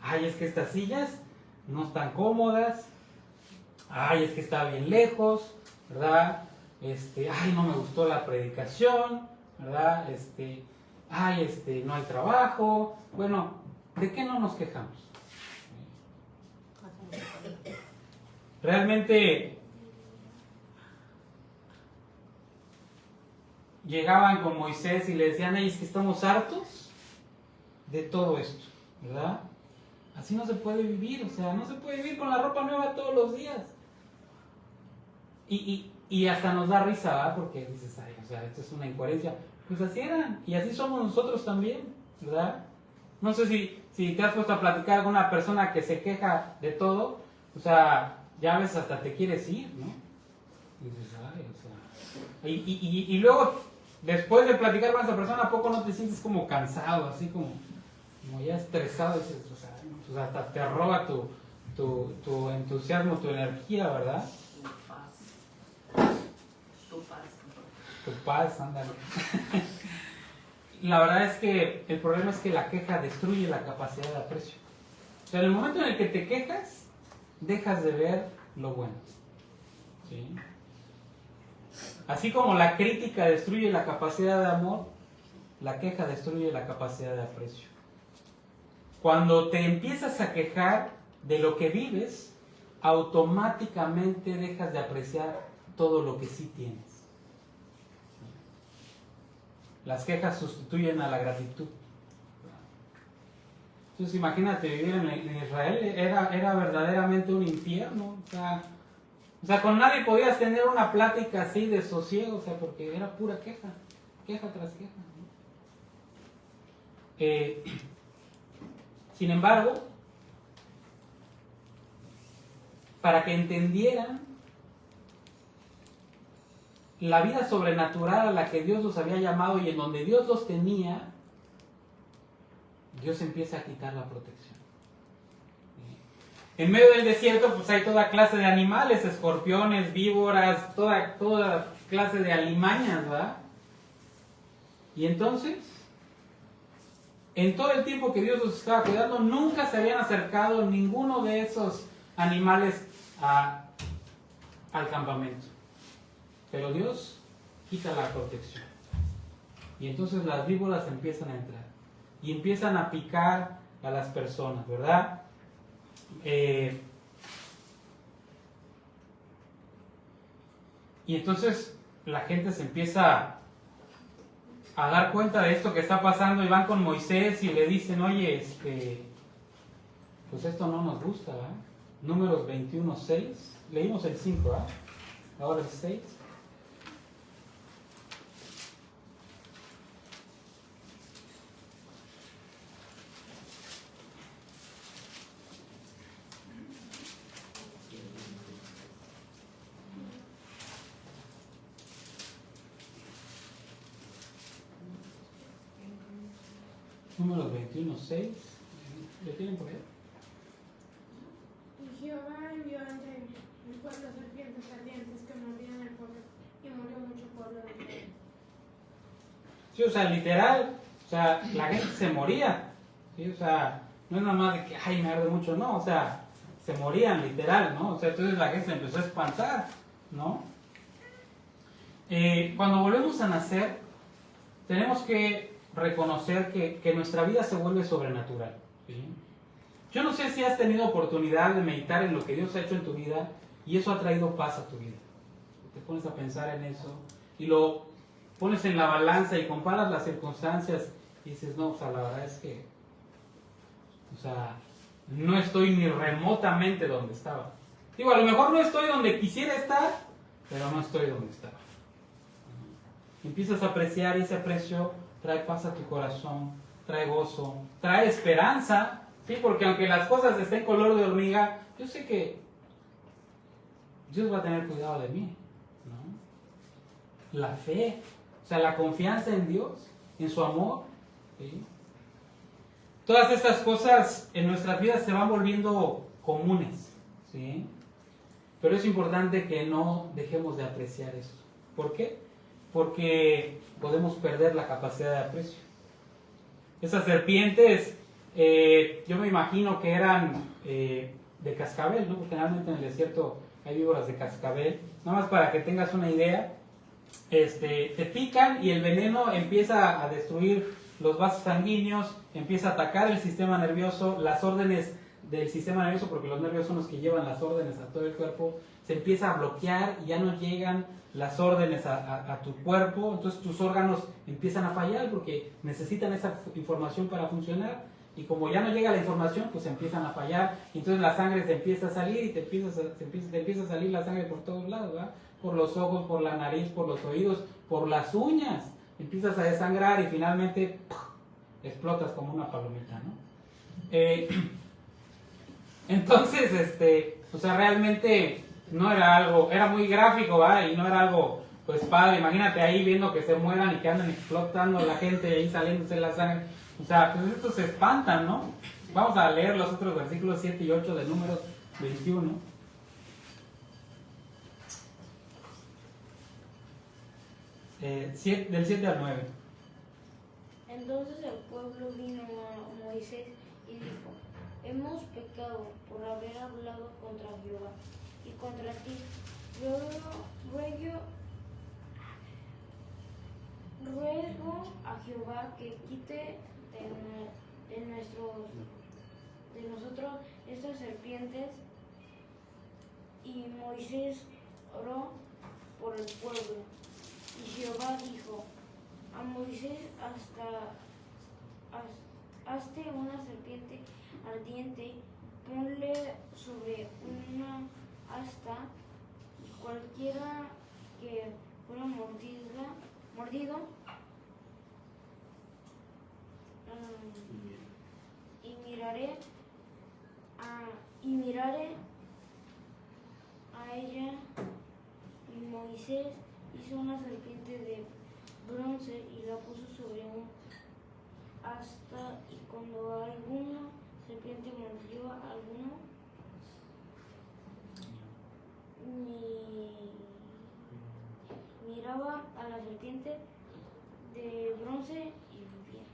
Ay, es que estas sillas no están cómodas. Ay, es que está bien lejos, ¿verdad? Ay, no me gustó la predicación, ¿verdad? Ay, no hay trabajo. Bueno, ¿de qué no nos quejamos? Realmente llegaban con Moisés y le decían, ay, es que estamos hartos de todo esto, ¿verdad? Así no se puede vivir, o sea, no se puede vivir con la ropa nueva todos los días. Y hasta nos da risa, ¿verdad? Porque dices, ay, o sea, esto es una incoherencia. Pues así eran, y así somos nosotros también, ¿verdad? No sé si te has puesto a platicar con una persona que se queja de todo, o sea, ya a veces hasta te quieres ir, ¿no? Y dices, ay, o sea... Y luego, después de platicar con esa persona, ¿a poco no te sientes como cansado, así como ya estresado? Dices, o sea, pues hasta te roba tu entusiasmo, tu energía, ¿verdad? Tu paz, ándale. La verdad es que el problema es que la queja destruye la capacidad de aprecio. O sea, en el momento en el que te quejas, dejas de ver lo bueno. ¿Sí? Así como la crítica destruye la capacidad de amor, la queja destruye la capacidad de aprecio. Cuando te empiezas a quejar de lo que vives, automáticamente dejas de apreciar todo lo que sí tienes. Las quejas sustituyen a la gratitud. Entonces imagínate vivir en Israel, era verdaderamente un infierno. O sea, con nadie podías tener una plática así de sosiego, o sea, porque era pura queja tras queja, ¿no? Sin embargo, para que entendieran la vida sobrenatural a la que Dios los había llamado y en donde Dios los tenía, Dios empieza a quitar la protección. En medio del desierto pues hay toda clase de animales, escorpiones, víboras, toda clase de alimañas, ¿verdad? Y entonces, en todo el tiempo que Dios los estaba cuidando, nunca se habían acercado ninguno de esos animales al campamento. Pero Dios quita la protección. Y entonces las víboras empiezan a entrar. Y empiezan a picar a las personas, ¿verdad? Y entonces la gente se empieza a dar cuenta de esto que está pasando y van con Moisés y le dicen, oye, pues esto no nos gusta, ¿verdad? Números 21:6. Leímos el 5, ¿verdad? Ahora el 6. Números 21:6. ¿Lo tienen por ahí? Y Jehová envió ante el pueblo serpientes ardientes que mordían el pueblo, y murió mucho pueblo de Israel. Sí, o sea, literal, o sea, la gente se moría, ¿sí? O sea, no es nada más de que, ay, me arde mucho, no, o sea, se morían literal, ¿no? O sea, entonces la gente se empezó a espantar, ¿no? Cuando volvemos a nacer, tenemos que reconocer que nuestra vida se vuelve sobrenatural, ¿sí? Yo no sé si has tenido oportunidad de meditar en lo que Dios ha hecho en tu vida y eso ha traído paz a tu vida. Te pones a pensar en eso y lo pones en la balanza y comparas las circunstancias y dices, no, o sea, la verdad es que, o sea, no estoy ni remotamente donde estaba. Digo, a lo mejor no estoy donde quisiera estar, pero no estoy donde estaba. Empiezas a apreciar y ese aprecio trae paz a tu corazón, trae gozo, trae esperanza, ¿sí? Porque aunque las cosas estén color de hormiga, yo sé que Dios va a tener cuidado de mí, ¿no? la fe, o sea, la confianza en Dios, en su amor. ¿Sí? Todas estas cosas en nuestras vidas se van volviendo comunes, ¿sí? Pero es importante que no dejemos de apreciar eso. ¿Por qué? Porque podemos perder la capacidad de aprecio. Esas serpientes, yo me imagino que eran de cascabel, ¿no? Porque generalmente en el desierto hay víboras de cascabel. Nada más para que tengas una idea, te pican y el veneno empieza a destruir los vasos sanguíneos, empieza a atacar el sistema nervioso, las órdenes del sistema nervioso, porque los nervios son los que llevan las órdenes a todo el cuerpo, se empieza a bloquear y ya no llegan las órdenes a tu cuerpo, entonces tus órganos empiezan a fallar porque necesitan esa información para funcionar, y como ya no llega la información, pues empiezan a fallar, y entonces la sangre se empieza a salir y te empieza a salir la sangre por todos lados, ¿verdad? Por los ojos, por la nariz, por los oídos, por las uñas, empiezas a desangrar y finalmente ¡puf!, explotas como una palomita, ¿no? Entonces, o sea, realmente no era algo, era muy gráfico, ¿verdad? Y no era algo, pues padre, imagínate ahí viendo que se mueran y que andan explotando la gente y ahí saliéndose la sangre. O sea, pues estos se espantan, ¿no? Vamos a leer los otros versículos 7 y 8 de Números 21. Del 7 al 9. Entonces el pueblo vino a Moisés y dijo: hemos pecado por haber hablado contra Jehová y contra ti. Ruego a Jehová que quite de nosotros estas serpientes. Y Moisés oró por el pueblo. Y Jehová dijo a Moisés: hazte una serpiente ardiente, ponle sobre una asta, y cualquiera que fuera mordido, y miraré a ella. Y Moisés hizo una serpiente de bronce y la puso sobre un asta, y cuando alguna serpiente mordió a alguno, miraba a la serpiente de bronce y vivía.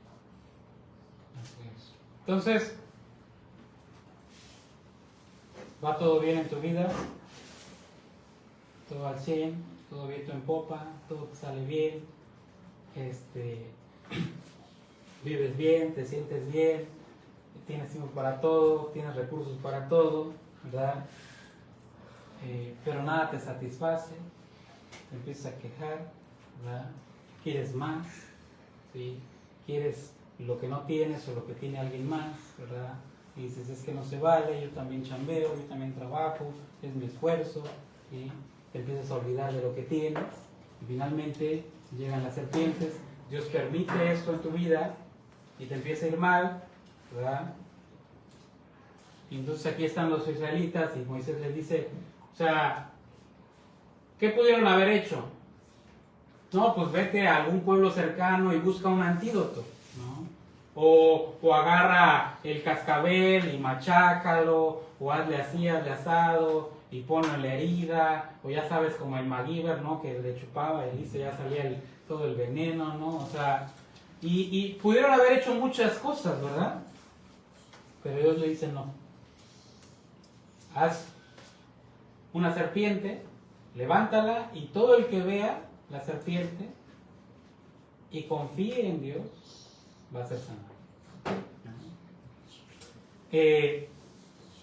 Entonces, ¿va todo bien en tu vida? ¿Todo al 100? ¿Todo viento en popa? ¿Todo te sale bien? ¿Vives bien? ¿Te sientes bien? ¿Tienes tiempo para todo? ¿Tienes recursos para todo? ¿Verdad? Pero nada te satisface, te empiezas a quejar, ¿verdad? Quieres más, ¿sí? Quieres lo que no tienes o lo que tiene alguien más, ¿verdad? Y dices: es que no se vale, yo también chambeo, yo también trabajo, es mi esfuerzo, ¿sí? Te empiezas a olvidar de lo que tienes y finalmente llegan las serpientes. Dios permite esto en tu vida y te empieza a ir mal, ¿verdad? Y entonces aquí están los israelitas y Moisés les dice: o sea, ¿qué pudieron haber hecho? No, pues vete a algún pueblo cercano y busca un antídoto, ¿no? O agarra el cascabel y machácalo, o hazle así, hazle asado, y ponlo en la herida, o ya sabes, como el MacGyver, ¿no? Que le chupaba y listo, ya salía todo el veneno, ¿no? O sea, y pudieron haber hecho muchas cosas, ¿verdad? Pero Dios le dice: no. Haz una serpiente, levántala, y todo el que vea la serpiente y confíe en Dios va a ser sanado.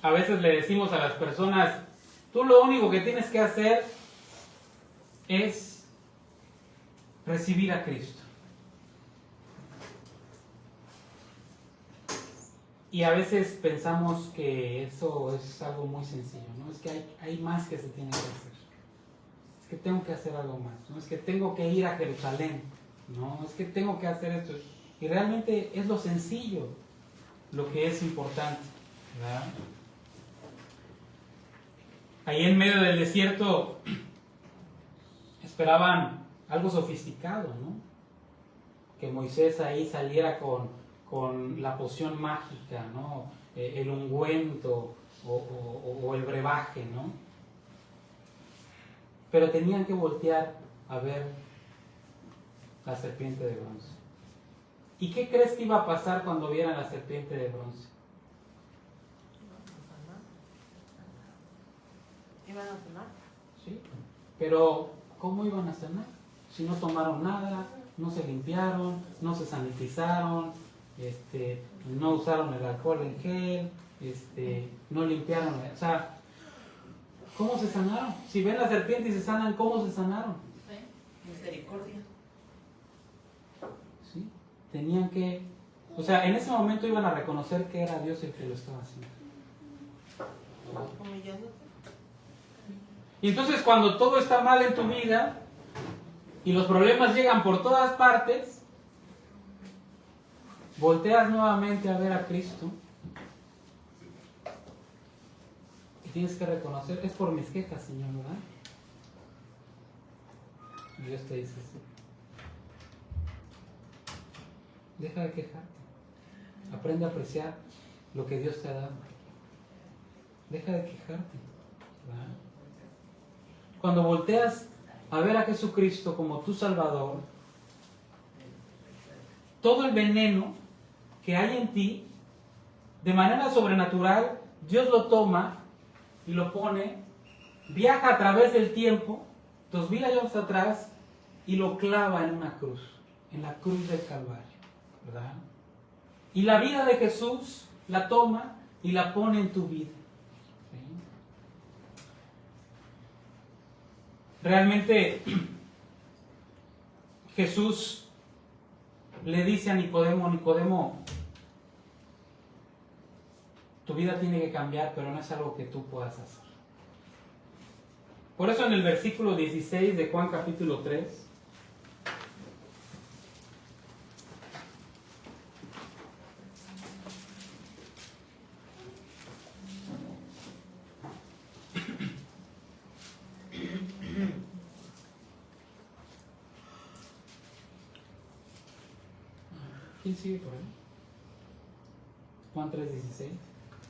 A veces le decimos a las personas: tú lo único que tienes que hacer es recibir a Cristo. Y a veces pensamos que eso es algo muy sencillo, ¿no? Es que hay más que se tiene que hacer. Es que tengo que hacer algo más, ¿no? Es que tengo que ir a Jerusalén, ¿no? Es que tengo que hacer esto. Y realmente es lo sencillo lo que es importante, ¿verdad? Ahí en medio del desierto esperaban algo sofisticado, ¿no? Que Moisés ahí saliera con la poción mágica, ¿no? El ungüento o el brebaje, ¿no? Pero tenían que voltear a ver la serpiente de bronce. ¿Y qué crees que iba a pasar cuando vieran la serpiente de bronce? ¿Iban a cenar? Sí, pero ¿cómo iban a cenar? Si no tomaron nada, no se limpiaron, no se sanitizaron, no usaron el alcohol en gel, no limpiaron, o sea, ¿cómo se sanaron? Si ven la serpiente y se sanan, ¿cómo se sanaron? Misericordia. ¿Sí? Tenían que, o sea, en ese momento iban a reconocer que era Dios el que lo estaba haciendo. Humillándote. Y entonces cuando todo está mal en tu vida y los problemas llegan por todas partes, volteas nuevamente a ver a Cristo y tienes que reconocer, es por mis quejas, Señor, ¿verdad? Y Dios te dice así: deja de quejarte, aprende a apreciar lo que Dios te ha dado, deja de quejarte, ¿verdad? Cuando volteas a ver a Jesucristo como tu Salvador, todo el veneno que hay en ti, de manera sobrenatural, Dios lo toma y lo pone, viaja a través del tiempo, 2000 años atrás, y lo clava en una cruz, en la cruz del Calvario, ¿verdad? Y la vida de Jesús la toma y la pone en tu vida. Realmente Jesús le dice a Nicodemo: Nicodemo, tu vida tiene que cambiar, pero no es algo que tú puedas hacer. Por eso en el versículo 16 de Juan capítulo 3, ¿quién sigue por ahí? Juan 3:16.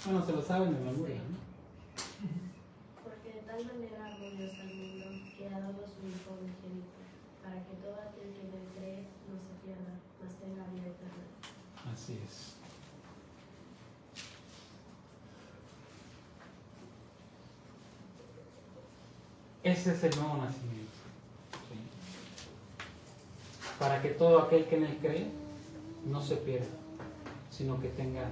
Bueno, se lo saben de memoria, ¿no? Porque de tal manera amó Dios al mundo que ha dado a su Hijo unigénito, para que todo aquel que en él cree no se pierda, mas tenga vida eterna. Así es. Ese es el nuevo nacimiento. ¿Sí? Para que todo aquel que en él cree no se pierda, sino que tenga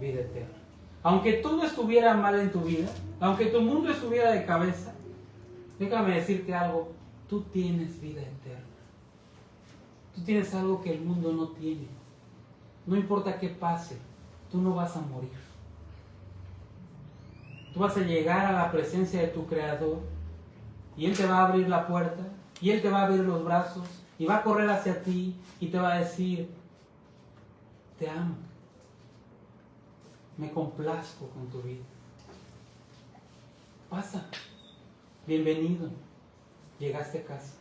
vida eterna. Aunque todo estuviera mal en tu vida, aunque tu mundo estuviera de cabeza, déjame decirte algo: tú tienes vida eterna. Tú tienes algo que el mundo no tiene. No importa qué pase, tú no vas a morir. Tú vas a llegar a la presencia de tu Creador y Él te va a abrir la puerta y Él te va a abrir los brazos y va a correr hacia ti y te va a decir: te amo, me complazco con tu vida. Pasa, bienvenido, llegaste a casa.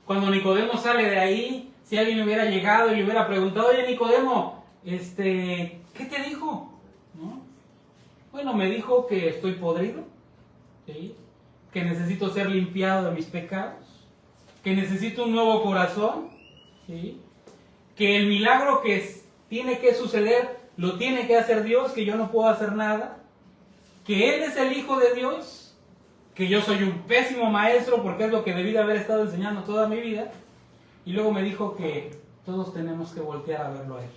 Cuando Nicodemo sale de ahí, si alguien hubiera llegado y le hubiera preguntado: oye, Nicodemo, ¿qué te dijo? ¿No? Bueno, me dijo que estoy podrido, ¿sí? Que necesito ser limpiado de mis pecados, que necesito un nuevo corazón, ¿sí? Que el milagro que tiene que suceder lo tiene que hacer Dios, que yo no puedo hacer nada, que Él es el Hijo de Dios, que yo soy un pésimo maestro porque es lo que debí de haber estado enseñando toda mi vida, y luego me dijo que todos tenemos que voltear a verlo a Él,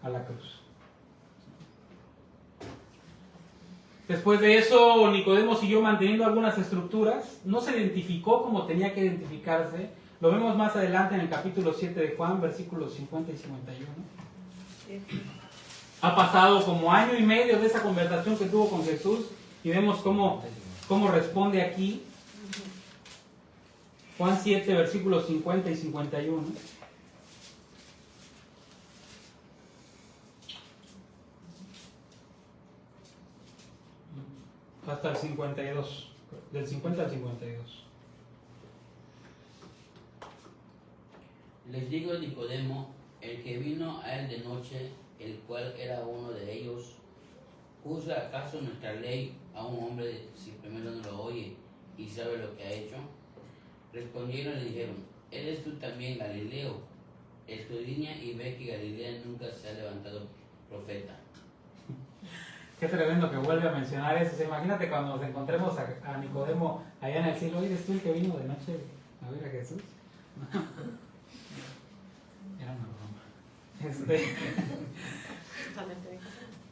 a la cruz. Después de eso, Nicodemo siguió manteniendo algunas estructuras, no se identificó como tenía que identificarse. Lo vemos más adelante en el capítulo 7 de Juan, versículos 50 y 51. Ha pasado como año y medio de esa conversación que tuvo con Jesús y vemos cómo responde aquí. Juan 7, versículos 50 y 51. Hasta el 52, del 50 al 52. Les digo Nicodemo, el que vino a él de noche, el cual era uno de ellos, ¿juzga acaso nuestra ley a un hombre si primero no lo oye y sabe lo que ha hecho? Respondieron y le dijeron, ¿eres tú también Galileo? Escudriña y ve que Galilea nunca se ha levantado profeta. Qué tremendo que vuelve a mencionar eso. Imagínate cuando nos encontremos a Nicodemo allá en el cielo. ¿Eres tú el que vino de noche a ver a Jesús? Era una broma.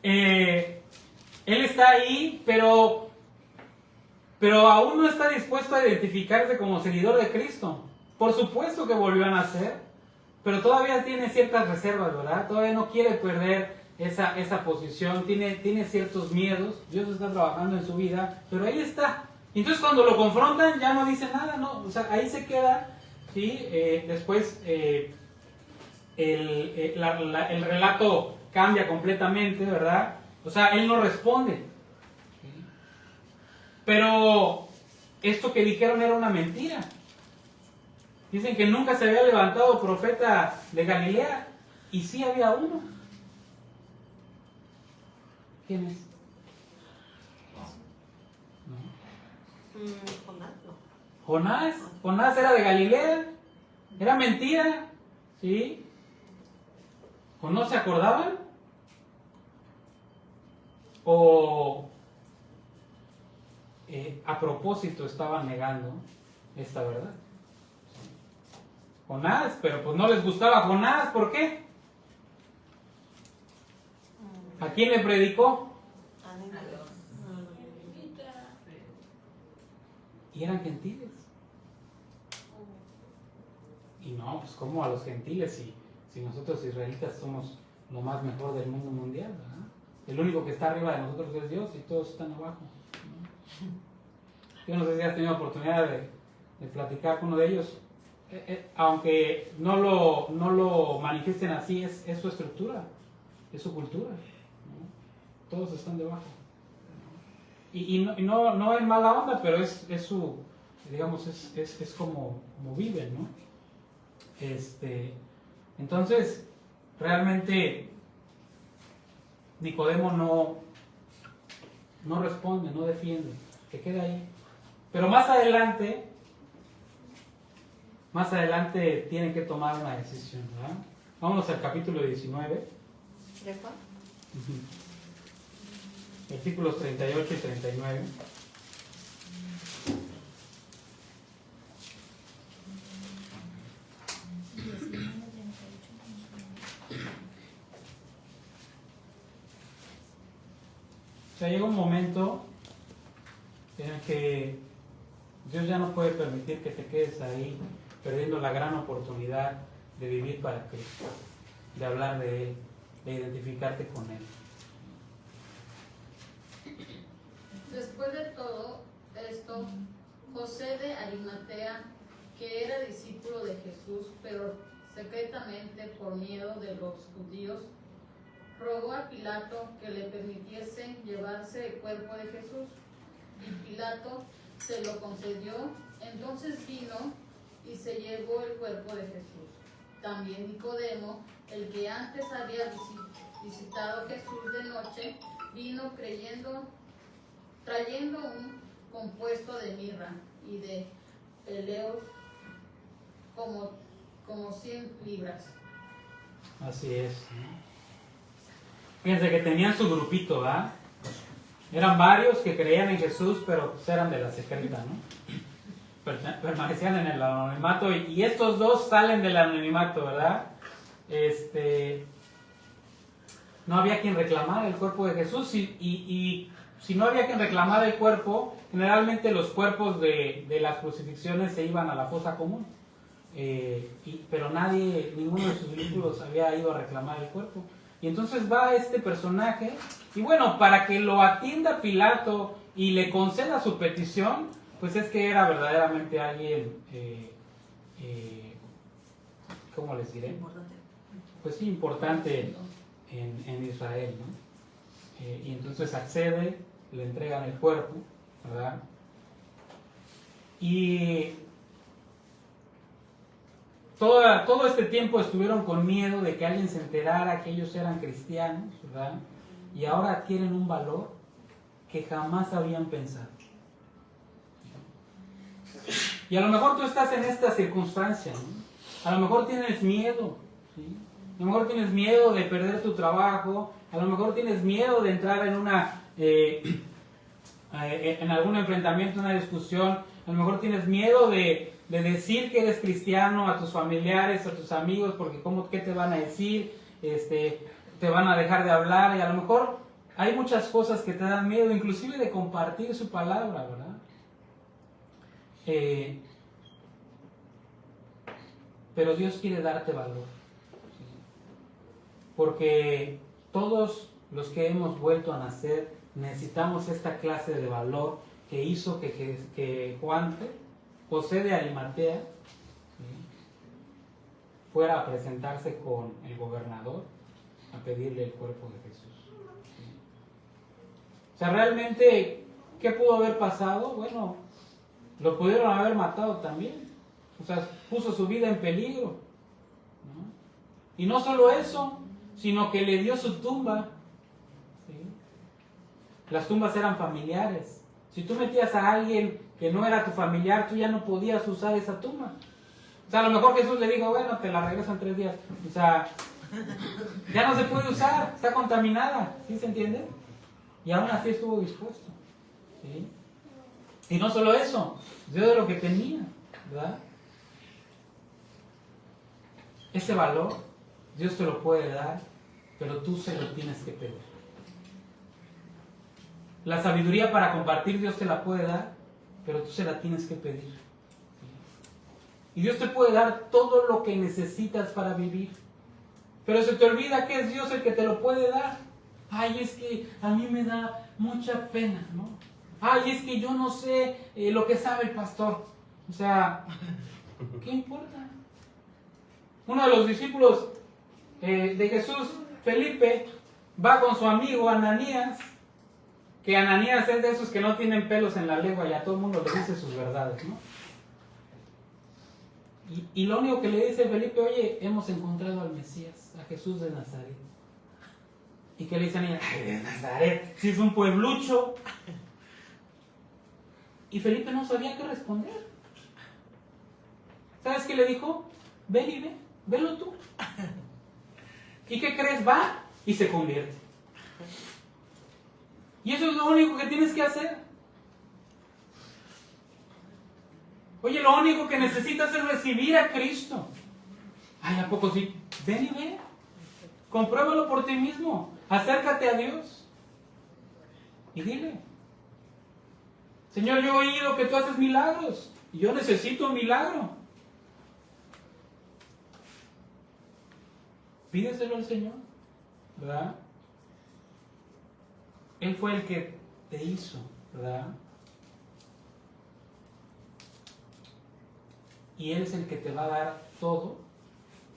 Él está ahí, pero aún no está dispuesto a identificarse como seguidor de Cristo. Por supuesto que volvió a nacer, pero todavía tiene ciertas reservas, ¿verdad? Todavía no quiere perder esa posición, tiene ciertos miedos. Dios está trabajando en su vida, pero ahí está. Entonces cuando lo confrontan ya no dice nada, ¿no? O sea, ahí se queda, ¿sí? Después el relato cambia completamente, ¿verdad? O sea, él no responde. Pero esto que dijeron era una mentira. Dicen que nunca se había levantado profeta de Galilea, y sí había uno. ¿Quién es? Jonás. Jonás era de Galilea. Era mentira. ¿Sí? ¿O no se acordaban? ¿O a propósito estaban negando esta verdad? Jonás, pero pues no les gustaba Jonás. ¿Por qué? ¿A quién le predicó? Y eran gentiles. Y no, pues como a los gentiles si nosotros israelitas somos lo más mejor del mundo mundial, ¿verdad? El único que está arriba de nosotros es Dios y todos están abajo, ¿no? Yo no sé si has tenido oportunidad de platicar con uno de ellos. Aunque no lo manifiesten así, es su estructura, es su cultura, ¿no? Todos están debajo. Y no es mala onda, pero es su, digamos, es como viven, ¿no? Entonces, realmente Nicodemo no responde, no defiende, que queda ahí. Pero más adelante tienen que tomar una decisión, ¿verdad? Vámonos al capítulo 19. ¿De cuál? Versículos 38 y 39. O sea, llega un momento en el que Dios ya no puede permitir que te quedes ahí perdiendo la gran oportunidad de vivir para Cristo, de hablar de Él, de identificarte con Él. Después de todo esto, José de Arimatea, que era discípulo de Jesús, pero secretamente por miedo de los judíos, rogó a Pilato que le permitiese llevarse el cuerpo de Jesús. Y Pilato se lo concedió. Entonces vino y se llevó el cuerpo de Jesús. También Nicodemo, el que antes había visitado a Jesús de noche, vino trayendo un compuesto de mirra y de peleos como 100 libras. Así es. Fíjense que tenían su grupito, ¿verdad? Eran varios que creían en Jesús, pero pues eran de la secreta, ¿no? Permanecían en el anonimato, y estos dos salen del anonimato, ¿verdad? No había quien reclamara el cuerpo de Jesús, y si no había quien reclamara el cuerpo, generalmente los cuerpos de las crucifixiones se iban a la fosa común. Pero ninguno de sus discípulos había ido a reclamar el cuerpo. Y entonces va este personaje, y bueno, para que lo atienda Pilato y le conceda su petición, pues es que era verdaderamente alguien, ¿cómo les diré? Pues sí, importante en Israel, ¿no? Y entonces accede, le entregan el cuerpo, ¿verdad? Y todo este tiempo estuvieron con miedo de que alguien se enterara que ellos eran cristianos, ¿verdad? Y ahora adquieren un valor que jamás habían pensado. Y a lo mejor tú estás en esta circunstancia, ¿no? A lo mejor tienes miedo, ¿sí? A lo mejor tienes miedo de perder tu trabajo, a lo mejor tienes miedo de entrar en en algún enfrentamiento, una discusión, a lo mejor tienes miedo de decir que eres cristiano a tus familiares, a tus amigos, porque ¿qué te van a decir? Te van a dejar de hablar, y a lo mejor hay muchas cosas que te dan miedo, inclusive de compartir su palabra, ¿verdad? Pero Dios quiere darte valor, ¿sí? Porque todos los que hemos vuelto a nacer necesitamos esta clase de valor que hizo que José de Arimatea, ¿sí?, fuera a presentarse con el gobernador a pedirle el cuerpo de Jesús, ¿sí? O sea, realmente, ¿qué pudo haber pasado? Bueno, lo pudieron haber matado también. O sea, puso su vida en peligro, ¿no? Y no solo eso, sino que le dio su tumba, ¿sí? Las tumbas eran familiares. Si tú metías a alguien que no era tu familiar, tú ya no podías usar esa tumba. O sea, a lo mejor Jesús le dijo, bueno, te la regreso en 3 días. O sea, ya no se puede usar, está contaminada, ¿sí se entiende? Y aún así estuvo dispuesto, ¿sí? Y no solo eso, dio de lo que tenía, ¿verdad? Ese valor Dios te lo puede dar, pero tú se lo tienes que pedir. La sabiduría para compartir Dios te la puede dar, pero tú se la tienes que pedir. Y Dios te puede dar todo lo que necesitas para vivir, pero se te olvida que es Dios el que te lo puede dar. Ay, es que a mí me da mucha pena, ¿no? Ay, es que yo no sé lo que sabe el pastor. O sea, ¿qué importa? Uno de los discípulos de Jesús, Felipe, va con su amigo Ananías, que Ananías es de esos que no tienen pelos en la lengua y a todo el mundo le dice sus verdades, ¿no? Y lo único que le dice Felipe, oye, hemos encontrado al Mesías, a Jesús de Nazaret. Y que le dice Ananías, ay, de Nazaret, si es un pueblucho. Y Felipe no sabía qué responder. ¿Sabes qué le dijo? Ven y ve, velo tú. ¿Y qué crees? Va y se convierte. Y eso es lo único que tienes que hacer. Oye, lo único que necesitas es recibir a Cristo. Ay, ¿a poco sí? Ven y ve. Compruébalo por ti mismo. Acércate a Dios. Y dile, Señor, yo he oído que tú haces milagros. Y yo necesito un milagro. Pídeselo al Señor, ¿verdad? Él fue el que te hizo, ¿verdad? Y Él es el que te va a dar todo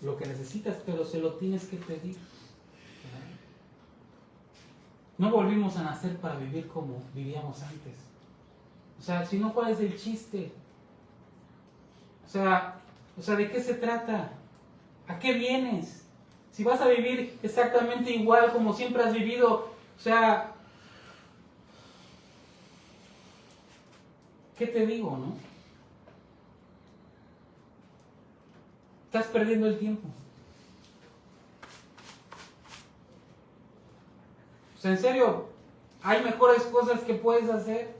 lo que necesitas, pero se lo tienes que pedir, ¿verdad? No volvimos a nacer para vivir como vivíamos antes. O sea, si no, ¿cuál es el chiste? O sea, ¿de qué se trata? ¿A qué vienes? Si vas a vivir exactamente igual como siempre has vivido, o sea, ¿qué te digo, no? Estás perdiendo el tiempo. O sea, en serio, hay mejores cosas que puedes hacer.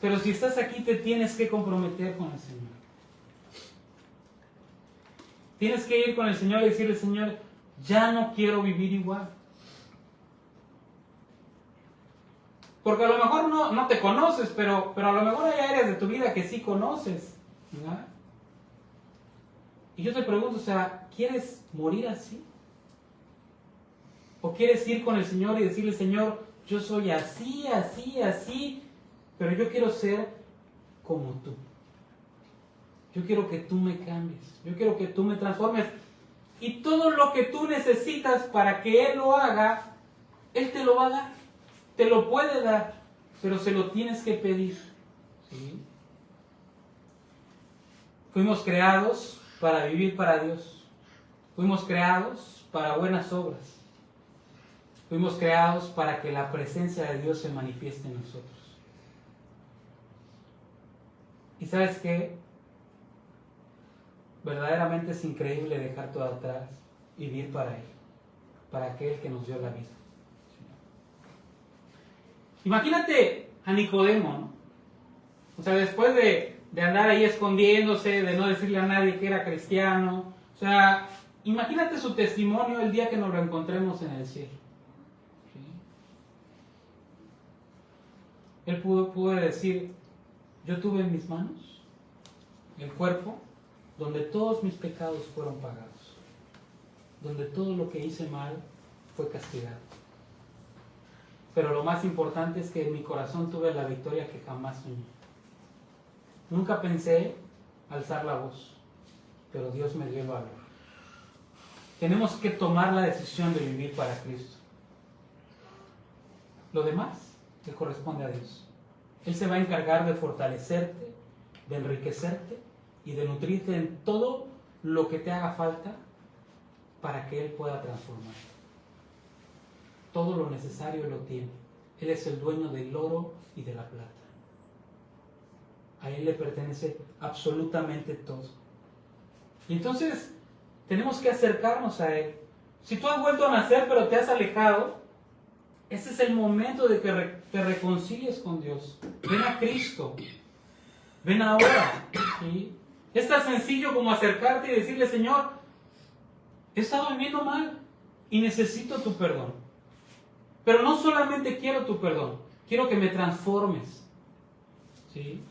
Pero si estás aquí, te tienes que comprometer con el Señor. Tienes que ir con el Señor y decirle, Señor, ya no quiero vivir igual. Porque a lo mejor no te conoces, pero a lo mejor hay áreas de tu vida que sí conoces, ¿verdad? Y yo te pregunto, o sea, ¿quieres morir así? ¿O quieres ir con el Señor y decirle, Señor, yo soy así, así, así, pero yo quiero ser como tú? Yo quiero que tú me cambies, yo quiero que tú me transformes. Y todo lo que tú necesitas para que Él lo haga, Él te lo va a dar. Te lo puede dar, pero se lo tienes que pedir, ¿sí? Fuimos creados para vivir para Dios. Fuimos creados para buenas obras. Fuimos creados para que la presencia de Dios se manifieste en nosotros. ¿Y sabes qué? Verdaderamente es increíble dejar todo atrás y vivir para Él, para aquel que nos dio la vida. Imagínate a Nicodemo, ¿no? O sea, después de andar ahí escondiéndose, de no decirle a nadie que era cristiano, o sea, imagínate su testimonio el día que nos lo encontremos en el cielo. ¿Sí? Él pudo decir, yo tuve en mis manos el cuerpo donde todos mis pecados fueron pagados, donde todo lo que hice mal fue castigado. Pero lo más importante es que en mi corazón tuve la victoria que jamás soñé. Nunca pensé alzar la voz, pero Dios me dio el valor. Tenemos que tomar la decisión de vivir para Cristo. Lo demás le corresponde a Dios. Él se va a encargar de fortalecerte, de enriquecerte y de nutrirte en todo lo que te haga falta para que Él pueda transformarte. Todo lo necesario lo tiene. Él es el dueño del oro y de la plata. A Él le pertenece absolutamente todo. Y entonces tenemos que acercarnos a Él. Si tú has vuelto a nacer pero te has alejado, ese es el momento de que te reconcilies con Dios. Ven a Cristo. Ven ahora. ¿Sí? Es tan sencillo como acercarte y decirle, Señor, he estado viviendo mal y necesito tu perdón. Pero no solamente quiero tu perdón, quiero que me transformes. ¿Sí?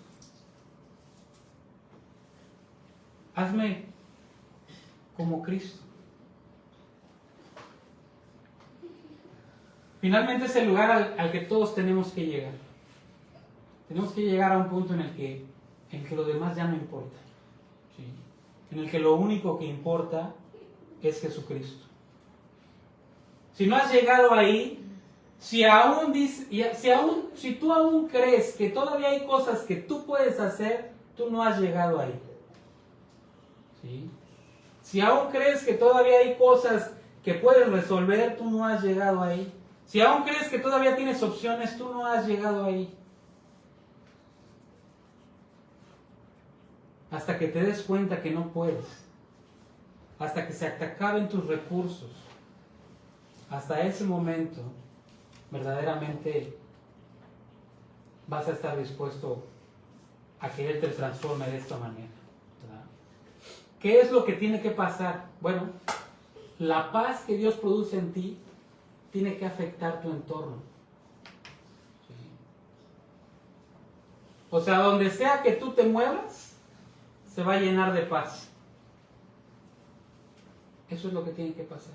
Hazme como Cristo. Finalmente es el lugar al que todos tenemos que llegar. Tenemos que llegar a un punto en el que lo demás ya no importa. ¿Sí? En el que lo único que importa es Jesucristo. Si no has llegado ahí, si tú aún crees que todavía hay cosas que tú puedes hacer, tú no has llegado ahí. ¿Sí? Si aún crees que todavía hay cosas que puedes resolver, tú no has llegado ahí. Si aún crees que todavía tienes opciones, tú no has llegado ahí. Hasta que te des cuenta que no puedes. Hasta que se te acaben tus recursos. Hasta ese momento, verdaderamente vas a estar dispuesto a que Él te transforme de esta manera. ¿Verdad? ¿Qué es lo que tiene que pasar? Bueno, la paz que Dios produce en ti tiene que afectar tu entorno. ¿Sí? O sea, donde sea que tú te muevas, se va a llenar de paz. Eso es lo que tiene que pasar.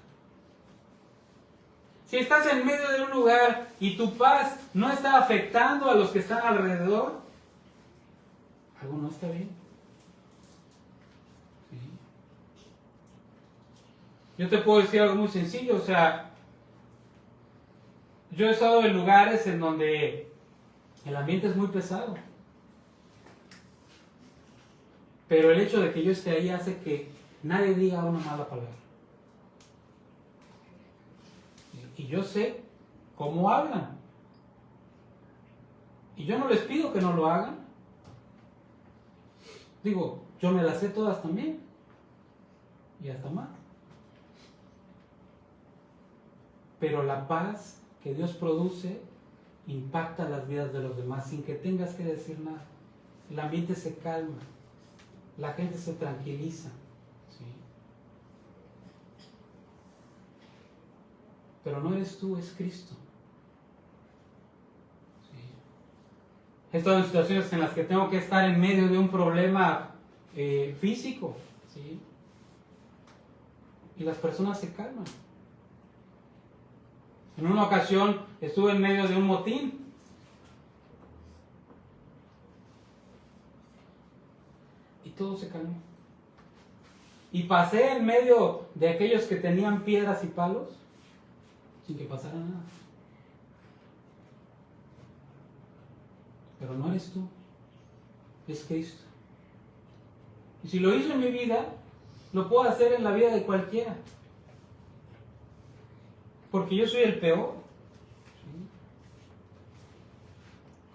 Si estás en medio de un lugar y tu paz no está afectando a los que están alrededor, algo no está bien. ¿Sí? Yo te puedo decir algo muy sencillo, o sea, yo he estado en lugares en donde el ambiente es muy pesado. Pero el hecho de que yo esté ahí hace que nadie diga una mala palabra. Y yo sé cómo hablan. Y yo no les pido que no lo hagan. Digo, yo me las sé todas también. Y hasta más. Pero la paz que Dios produce impacta las vidas de los demás sin que tengas que decir nada. El ambiente se calma. La gente se tranquiliza. ¿Sí? Pero no eres tú, es Cristo. ¿Sí? He estado en situaciones en las que tengo que estar en medio de un problema físico. ¿Sí? Y las personas se calman. En una ocasión estuve en medio de un motín. Y todo se calmó. Y pasé en medio de aquellos que tenían piedras y palos sin que pasara nada. Pero no eres tú, es Cristo. Y si lo hizo en mi vida, lo puedo hacer en la vida de cualquiera. Porque yo soy el peor. ¿Sí?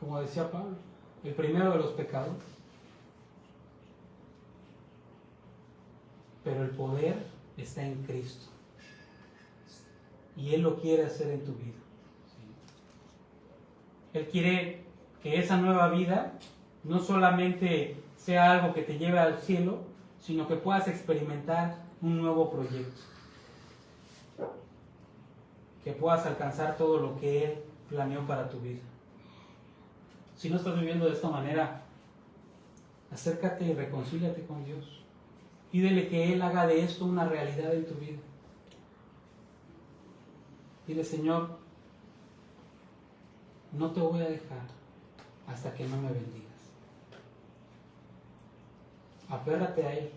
Como decía Pablo, el primero de los pecadores. Pero el poder está en Cristo. Y Él lo quiere hacer en tu vida. ¿Sí? Él quiere que esa nueva vida no solamente sea algo que te lleve al cielo, sino que puedas experimentar un nuevo proyecto. Que puedas alcanzar todo lo que Él planeó para tu vida. Si no estás viviendo de esta manera, acércate y reconcíliate con Dios. Pídele que Él haga de esto una realidad en tu vida. Dile, Señor, no te voy a dejar hasta que no me bendigas. Aférrate a Él.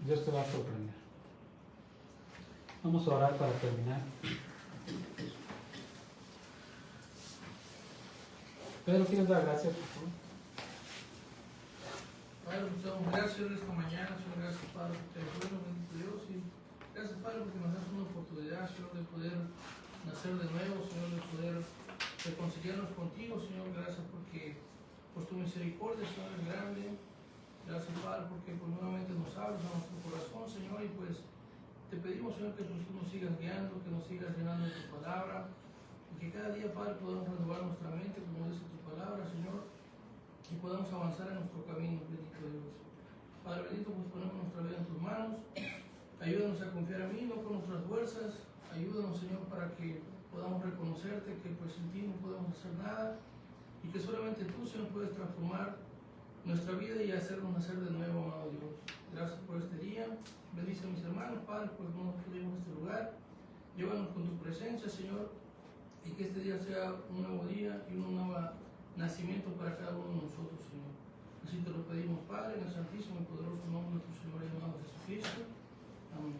Dios te va a sorprender. Vamos a orar para terminar. Pedro, ¿quieres dar gracias, por favor? Padre, pues damos gracias esta mañana, Señor, gracias, Padre, porque eres bueno, bendito Dios, y gracias, Padre, porque nos das una oportunidad, Señor, de poder nacer de nuevo, Señor, de poder reconciliarnos contigo, Señor, gracias porque por tu misericordia, Señor, es grande. Gracias, Padre, porque pues, nuevamente nos hablas a nuestro corazón, Señor, y pues te pedimos, Señor, que pues, tú nos sigas guiando, que nos sigas llenando de tu palabra, y que cada día, Padre, podamos renovar nuestra mente, como dice tu palabra, Señor, y podamos avanzar en nuestro camino, bendito Dios. Padre bendito, pues ponemos nuestra vida en tus manos, ayúdanos a confiar en mí, no con nuestras fuerzas, ayúdanos, Señor, para que podamos reconocerte, que pues sin ti no podemos hacer nada, y que solamente tú, Señor, puedes transformar nuestra vida y hacernos nacer de nuevo, amado Dios. Gracias por este día. Bendice a mis hermanos, Padre, pues no nos pudimos en este lugar. Llévanos con tu presencia, Señor, y que este día sea un nuevo día y un nuevo nacimiento para cada uno de nosotros, Señor. Así te lo pedimos, Padre, en el santísimo y poderoso nombre de nuestro Señor y amado Jesucristo. Amén.